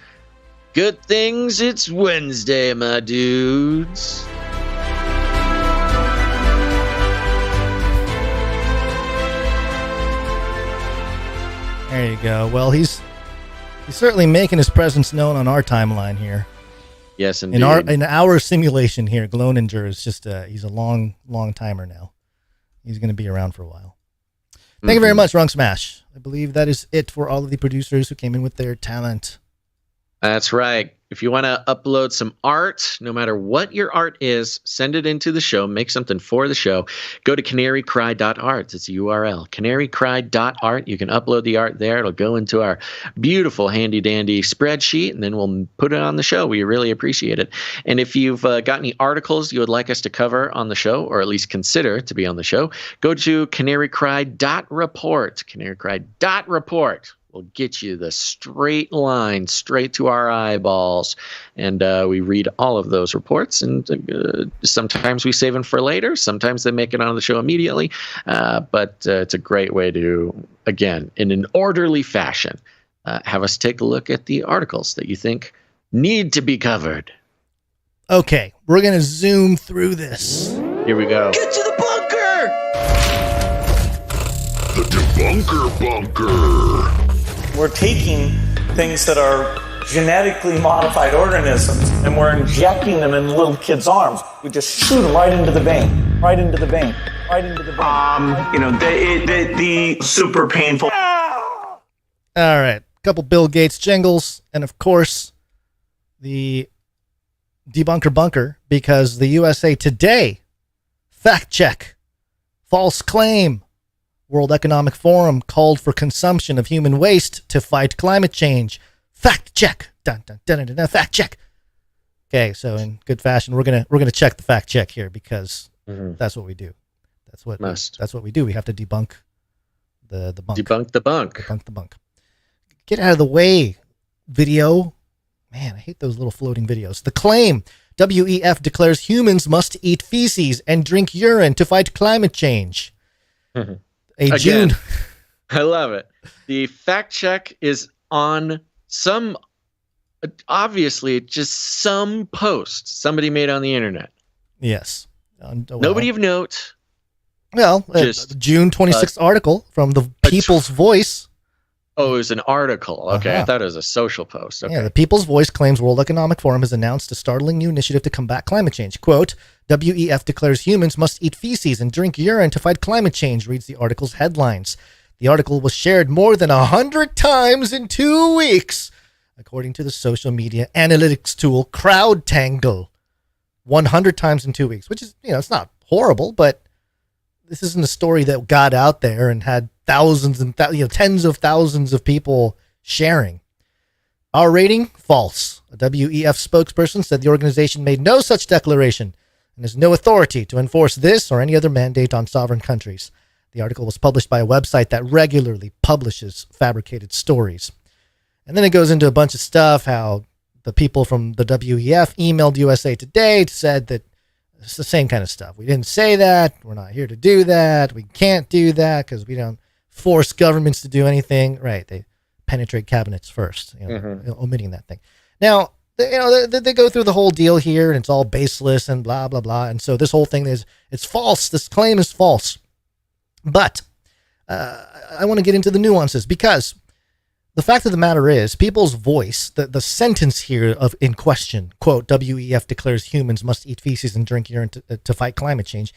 "Good things it's Wednesday, my dudes." There you go. Well, he's certainly making his presence known on our timeline here. Yes, indeed. In our simulation here, Gloninger is just he's a long timer now. He's going to be around for a while. Thank you very much, Runk Smash. I believe that is it for all of the producers who came in with their talent. That's right. If you want to upload some art, no matter what your art is, send it into the show. Make something for the show. Go to canarycry.art. It's a URL. canarycry.art. You can upload the art there. It'll go into our beautiful handy-dandy spreadsheet, and then we'll put it on the show. We really appreciate it. And if you've got any articles you would like us to cover on the show, or at least consider to be on the show, go to canarycry.report. canarycry.report. We'll get you the straight line, straight to our eyeballs. And we read all of those reports. And sometimes we save them for later. Sometimes they make it on the show immediately. But it's a great way to, again, in an orderly fashion, have us take a look at the articles that you think need to be covered. Okay, we're going to zoom through this. Here we go. Get to the bunker! The Debunker Bunker. We're taking things that are genetically modified organisms and we're injecting them in little kids' arms. We just shoot them right into the vein, right into the vein, right into the vein. The super painful. All right, a couple Bill Gates jingles, and of course, the Debunker Bunker, because the USA Today fact check False claim. World Economic Forum called for consumption of human waste to fight climate change. Fact check. Dun, dun, dun, dun, dun, fact check. Okay, so in good fashion, we're gonna check the fact check here because that's what we do. That's what we do. We have to debunk the bunk. Debunk the bunk. Debunk the bunk. Get out of the way, video. Man, I hate those little floating videos. The claim. WEF declares humans must eat feces and drink urine to fight climate change. Again, I love it. The fact check is on some, obviously, just some post somebody made on the internet. Yes. Nobody of note. Well, June 26th article from the People's Voice. Oh, it was an article. Okay, I thought it was a social post. Okay. Yeah, the People's Voice claims World Economic Forum has announced a startling new initiative to combat climate change. Quote, WEF declares humans must eat feces and drink urine to fight climate change, reads the article's headlines. The article was shared more than 100 times in 2 weeks, according to the social media analytics tool CrowdTangle. 100 times in 2 weeks, which is, it's not horrible, but this isn't a story that got out there and had thousands and tens of thousands of people sharing. Our rating? False. A WEF spokesperson said the organization made no such declaration and has no authority to enforce this or any other mandate on sovereign countries. The article was published by a website that regularly publishes fabricated stories. And then it goes into a bunch of stuff, how the people from the WEF emailed USA Today, said that it's the same kind of stuff. We didn't say that. We're not here to do that. We can't do that because we don't force governments to do anything. Right. They penetrate cabinets first, omitting that thing. Now, they go through the whole deal here and it's all baseless and blah, blah, blah. And so this whole thing it's false. This claim is false. But I want to get into the nuances because the fact of the matter is, People's Voice, the sentence here in question, quote, WEF declares humans must eat feces and drink urine to fight climate change.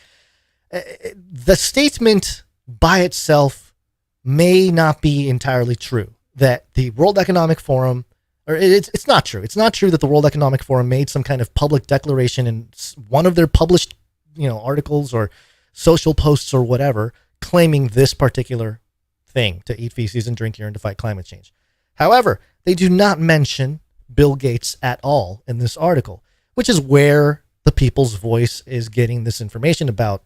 The statement by itself may not be entirely true. That the World Economic Forum, or it's not true. It's not true that the World Economic Forum made some kind of public declaration in one of their published, articles or social posts or whatever, claiming this particular thing, to eat feces and drink urine to fight climate change. However, they do not mention Bill Gates at all in this article, which is where the People's Voice is getting this information about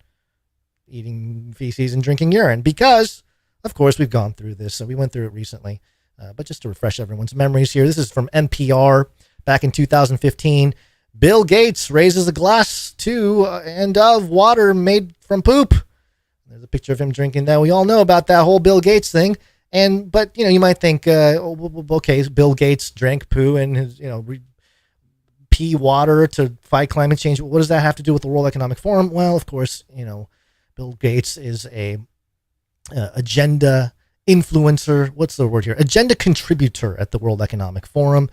eating feces and drinking urine, because, of course, we've gone through this, so we went through it recently. But just to refresh everyone's memories here, this is from NPR back in 2015. Bill Gates raises a glass to and of water made from poop. There's a picture of him drinking that. We all know about that whole Bill Gates thing. But you might think, okay, Bill Gates drank poo and his, pee water to fight climate change. What does that have to do with the World Economic Forum? Well, of course, Bill Gates is a agenda influencer. What's the word here? Agenda contributor at the World Economic Forum.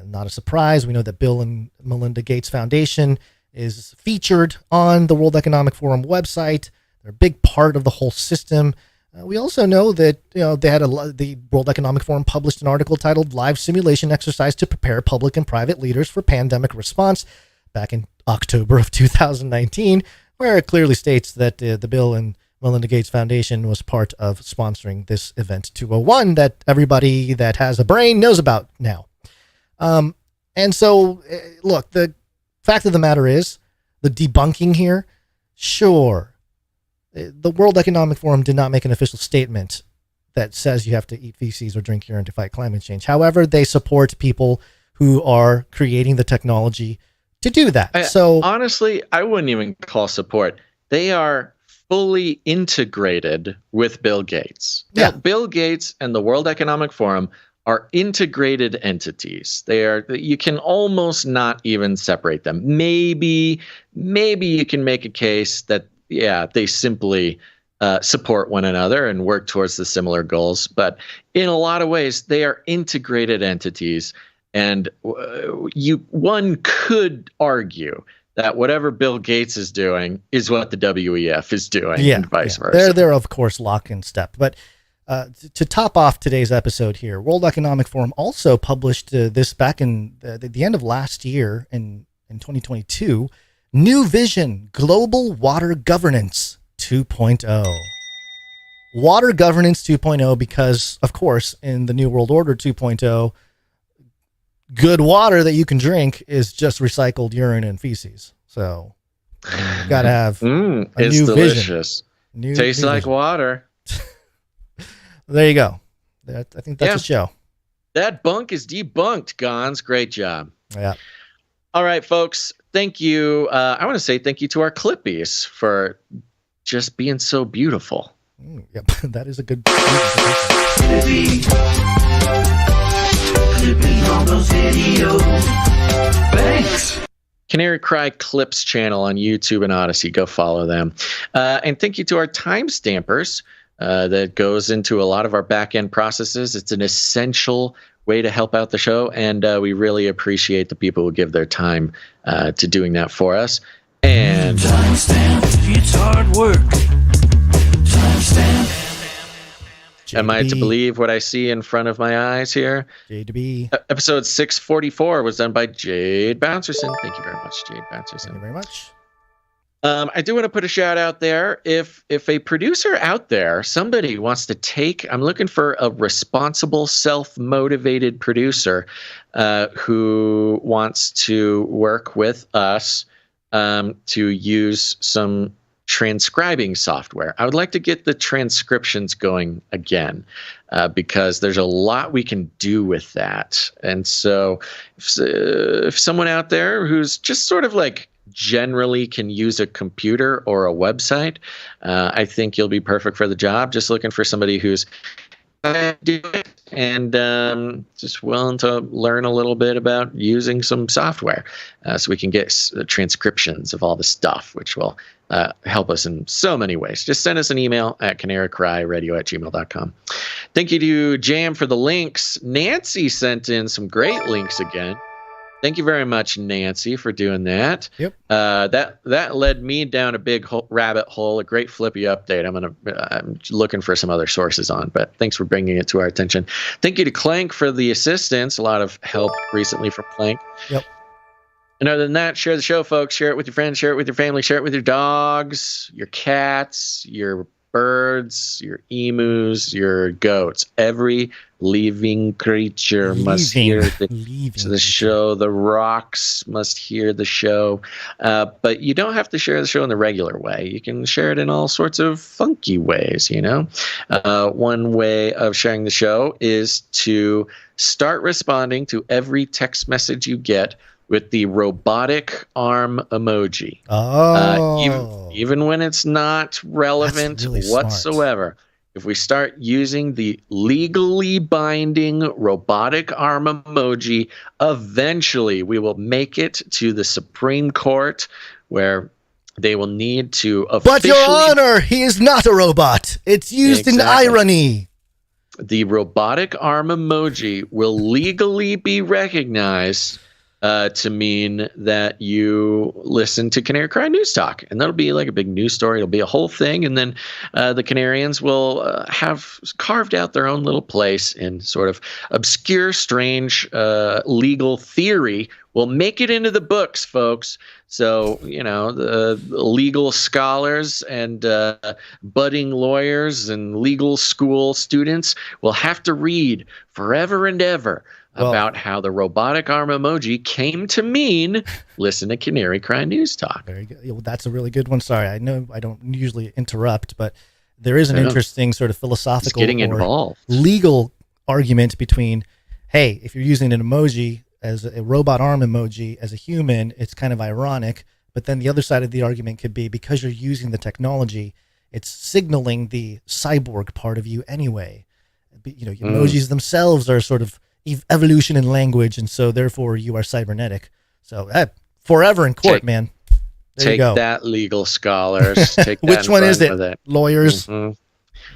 Not a surprise. We know that Bill and Melinda Gates Foundation is featured on the World Economic Forum website. They're a big part of the whole system. We also know that they had the World Economic Forum published an article titled "Live Simulation Exercise to Prepare Public and Private Leaders for Pandemic Response" back in October of 2019, where it clearly states that the Bill and Melinda Gates Foundation was part of sponsoring this event 201 that everybody that has a brain knows about now. And so, look, the fact of the matter is, the debunking here, sure, the World Economic Forum did not make an official statement that says you have to eat feces or drink urine to fight climate change. However, they support people who are creating the technology to do that. So honestly, I wouldn't even call support. They are fully integrated with Bill Gates. Yeah. Bill Gates and the World Economic Forum are integrated entities. You can almost not even separate them. Maybe you can make a case that, yeah, they simply support one another and work towards the similar goals. But in a lot of ways, they are integrated entities. And one could argue that whatever Bill Gates is doing is what the WEF is doing, and vice versa. They're of course lock in step. But to top off today's episode here, World Economic Forum also published this back in the end of last year in 2022, New Vision Global Water Governance 2.0. Water governance 2.0, because, of course, in the New World Order 2.0, good water that you can drink is just recycled urine and feces. So you got to have a it's new delicious. vision. Tastes new like vision. water. There you go. I think that's a show. That bunk is debunked, Gons. Great job. Yeah. All right, folks. Thank you. I want to say thank you to our Clippies for just being so beautiful. Yep, that is a good. On those videos. Thanks. Canary Cry Clips channel on YouTube and Odyssey. Go follow them. And thank you to our timestampers. That goes into a lot of our back-end processes. It's an essential way to help out the show, and we really appreciate the people who give their time to doing that for us. And timestamp, it's hard work. Timestamp. Am I to believe what I see in front of my eyes here? J2B. Episode 644 was done by Jade Bouncerson. Thank you very much, Jade Bouncerson. Thank you very much. I do want to put a shout out there. If a producer out there, somebody wants to take, I'm looking for a responsible, self-motivated producer who wants to work with us to use some transcribing software. I would like to get the transcriptions going again because there's a lot we can do with that. And so if someone out there who's just sort of like generally can use a computer or a website, I think you'll be perfect for the job. Just looking for somebody who's do it and just willing to learn a little bit about using some software so we can get transcriptions of all the stuff, which will help us in so many ways. Just send us an email at canarycryradio@gmail.com. Thank you to Jam for the links. Nancy sent in some great links again. Thank you very much, Nancy, for doing that. Yep. That led me down a big rabbit hole, a great Flippy update. I'm looking for some other sources on, but thanks for bringing it to our attention. Thank you to Clank for the assistance. A lot of help recently from Clank. Yep. And other than that, share the show, folks. Share it with your friends. Share it with your family. Share it with your dogs, your cats, your birds, your emus, your goats. Every living creature must hear the show. The rocks must hear the show. But you don't have to share the show in the regular way. You can share it in all sorts of funky ways, you know. One way of sharing the show is to start responding to every text message you get with the robotic arm emoji. Even when it's not relevant really whatsoever. Smart. If we start using the legally binding robotic arm emoji, eventually we will make it to the Supreme Court where they will need to officially... But, Your Honor, he is not a robot. It's used in irony. The robotic arm emoji will legally be recognized to mean that you listen to Canary Cry News Talk. And that'll be like a big news story. It'll be a whole thing. And then the Canarians will have carved out their own little place in sort of obscure, strange legal theory. Will make it into the books, folks. So, you know, the legal scholars and budding lawyers and legal school students will have to read forever and ever about how the robotic arm emoji came to mean listen to Canary Cry News Talk. Very good. Well, that's a really good one. Sorry, I know I don't usually interrupt, but there is an interesting sort of philosophical or legal argument between, hey, if you're using an emoji as a robot arm emoji as a human, it's kind of ironic. But then the other side of the argument could be because you're using the technology, it's signaling the cyborg part of you anyway. You know, emojis themselves are sort of evolution in language, and so therefore you are cybernetic. So forever in court, man. There you go. Take that, legal scholars. Take that. Which one is it? Lawyers.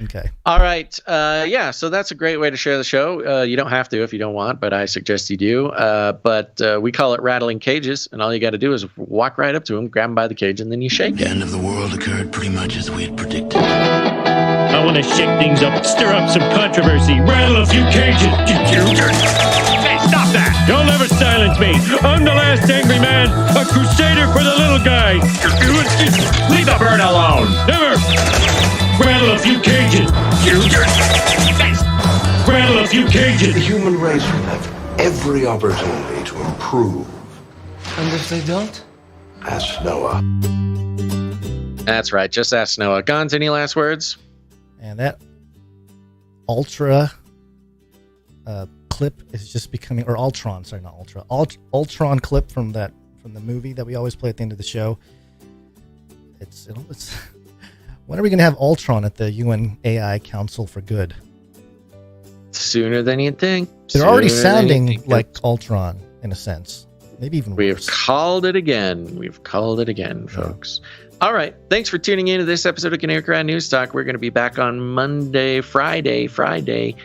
Okay. All right. Yeah, so that's a great way to share the show. You don't have to if you don't want, but I suggest you do. But we call it rattling cages, and all you got to do is walk right up to them, grab them by the cage, and then you shake it. The end of the world occurred pretty much as we had predicted. I want to shake things up, stir up some controversy, rattle a few cages. Hey, stop that! You'll never silence me. I'm the last angry man, a crusader for the little guy. Leave the bird alone. Never. a few cages. Rattle a few cages. The human race will have every opportunity to improve. And if they don't? Ask Noah. That's right. Just ask Noah. Gons, any last words? And that Ultra clip is just becoming, or Ultron, sorry, not Ultra. Ultron clip from the movie that we always play at the end of the show. It's when are we going to have Ultron at the UN AI Council for Good? Sooner than you'd think. They're already sounding like Ultron in a sense. Maybe even worse. We've called it again, folks. All right. Thanks for tuning in to this episode of Canary Cry News Talk. We're going to be back on Friday.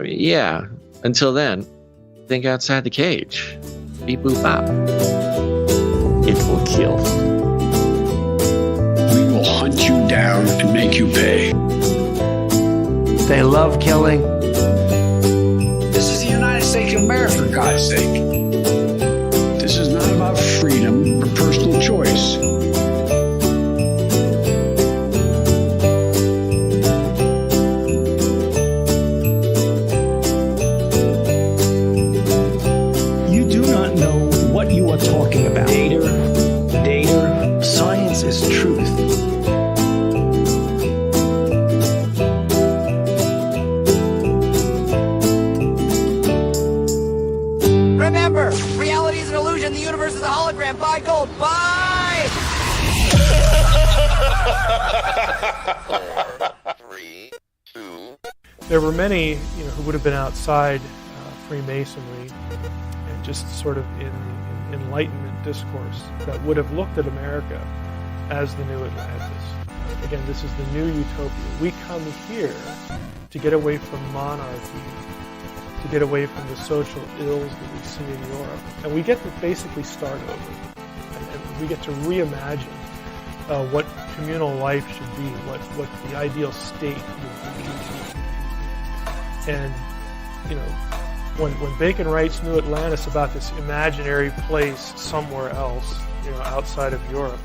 Yeah. Until then, think outside the cage. Beep boop bop. It will kill. We will hunt you down and make you pay. They love killing. This is the United States of America, for God's sake. This is not about freedom or personal choice. You do not know what you are talking about. Data. Science is truth. Remember, reality is an illusion. The universe is a hologram. Buy gold. Buy! 4, 3, 2. There were many, who would have been outside Freemasonry and just sort of in Enlightenment discourse that would have looked at America as the new Atlantis. Again, this is the new utopia. We come here to get away from monarchy, to get away from the social ills that we see in Europe. And we get to basically start over. And we get to reimagine what communal life should be, what the ideal state would be. And, when Bacon writes New Atlantis about this imaginary place somewhere else, outside of Europe,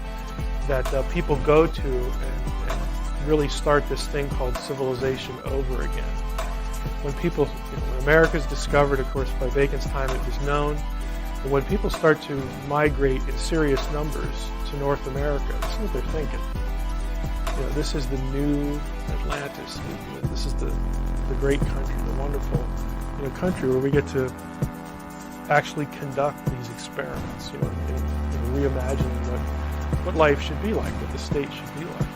that people go to and really start this thing called civilization over again. When people, when America's discovered, of course, by Bacon's time it was known, but when people start to migrate in serious numbers to North America, this is what they're thinking. This is the new Atlantis. This is the great country, the wonderful country where we get to actually conduct these experiments, reimagining what life should be like, what the state should be like.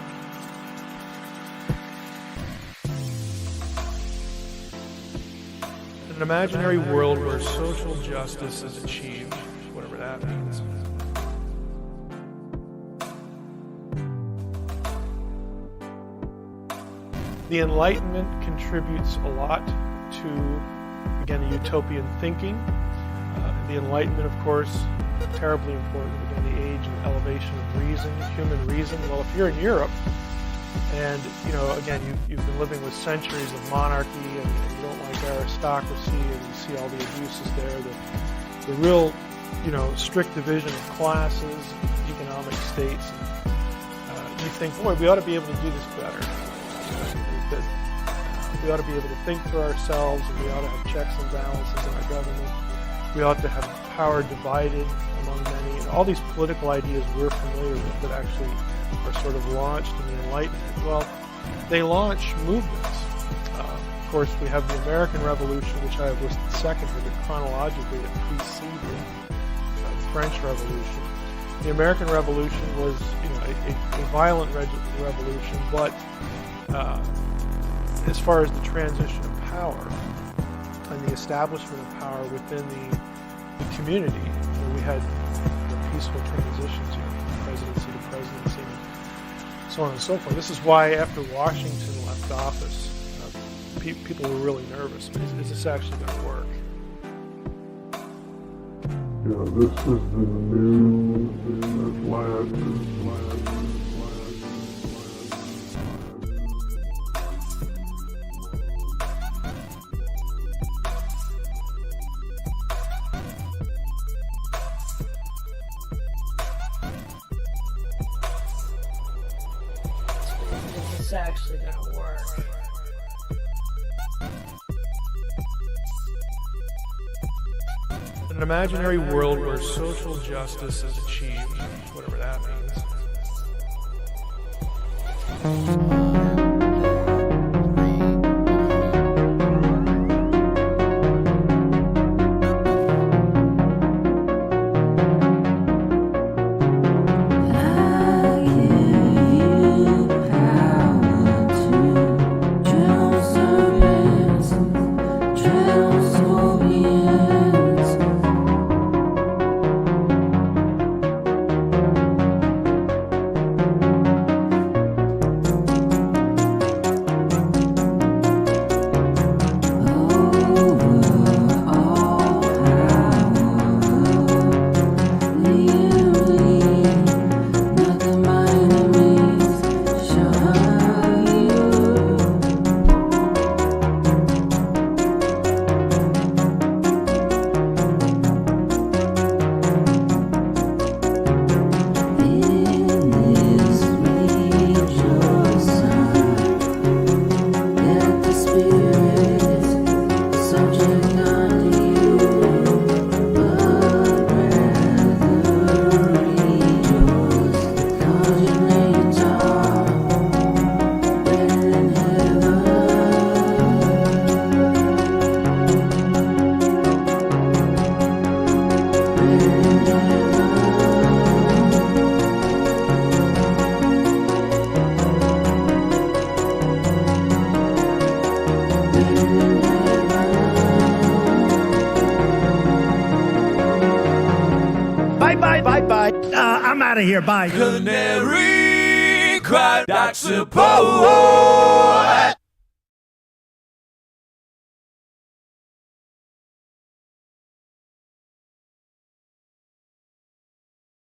An imaginary world where social justice is achieved, whatever that means. The Enlightenment contributes a lot to, again, a utopian thinking. The Enlightenment, of course, terribly important. Again, the age and elevation of reason, human reason. Well, if you're in Europe, and again, you've been living with centuries of monarchy, and you don't like aristocracy, and you see all the abuses there, the real, strict division of classes, economic states. And, you think, boy, we ought to be able to do this better. We ought to be able to think for ourselves, and we ought to have checks and balances in our government. We ought to have power divided among many. And all these political ideas we're familiar with that actually are sort of launched in the Enlightenment. Well, they launch movements. Of course, we have the American Revolution, which I have listed second here, but chronologically it preceded the French Revolution. The American Revolution was, a violent revolution, but as far as the transition of power and the establishment of power within the community, we had peaceful transitions, from presidency to presidency, and so on and so forth. This is why after Washington left office, people were really nervous. Is this actually going to work? This is the new Atlantis. actually gonna work. An imaginary world where social justice is achieved, whatever that means. Bye. I'm out of here. Bye. Canary cried, I suppose.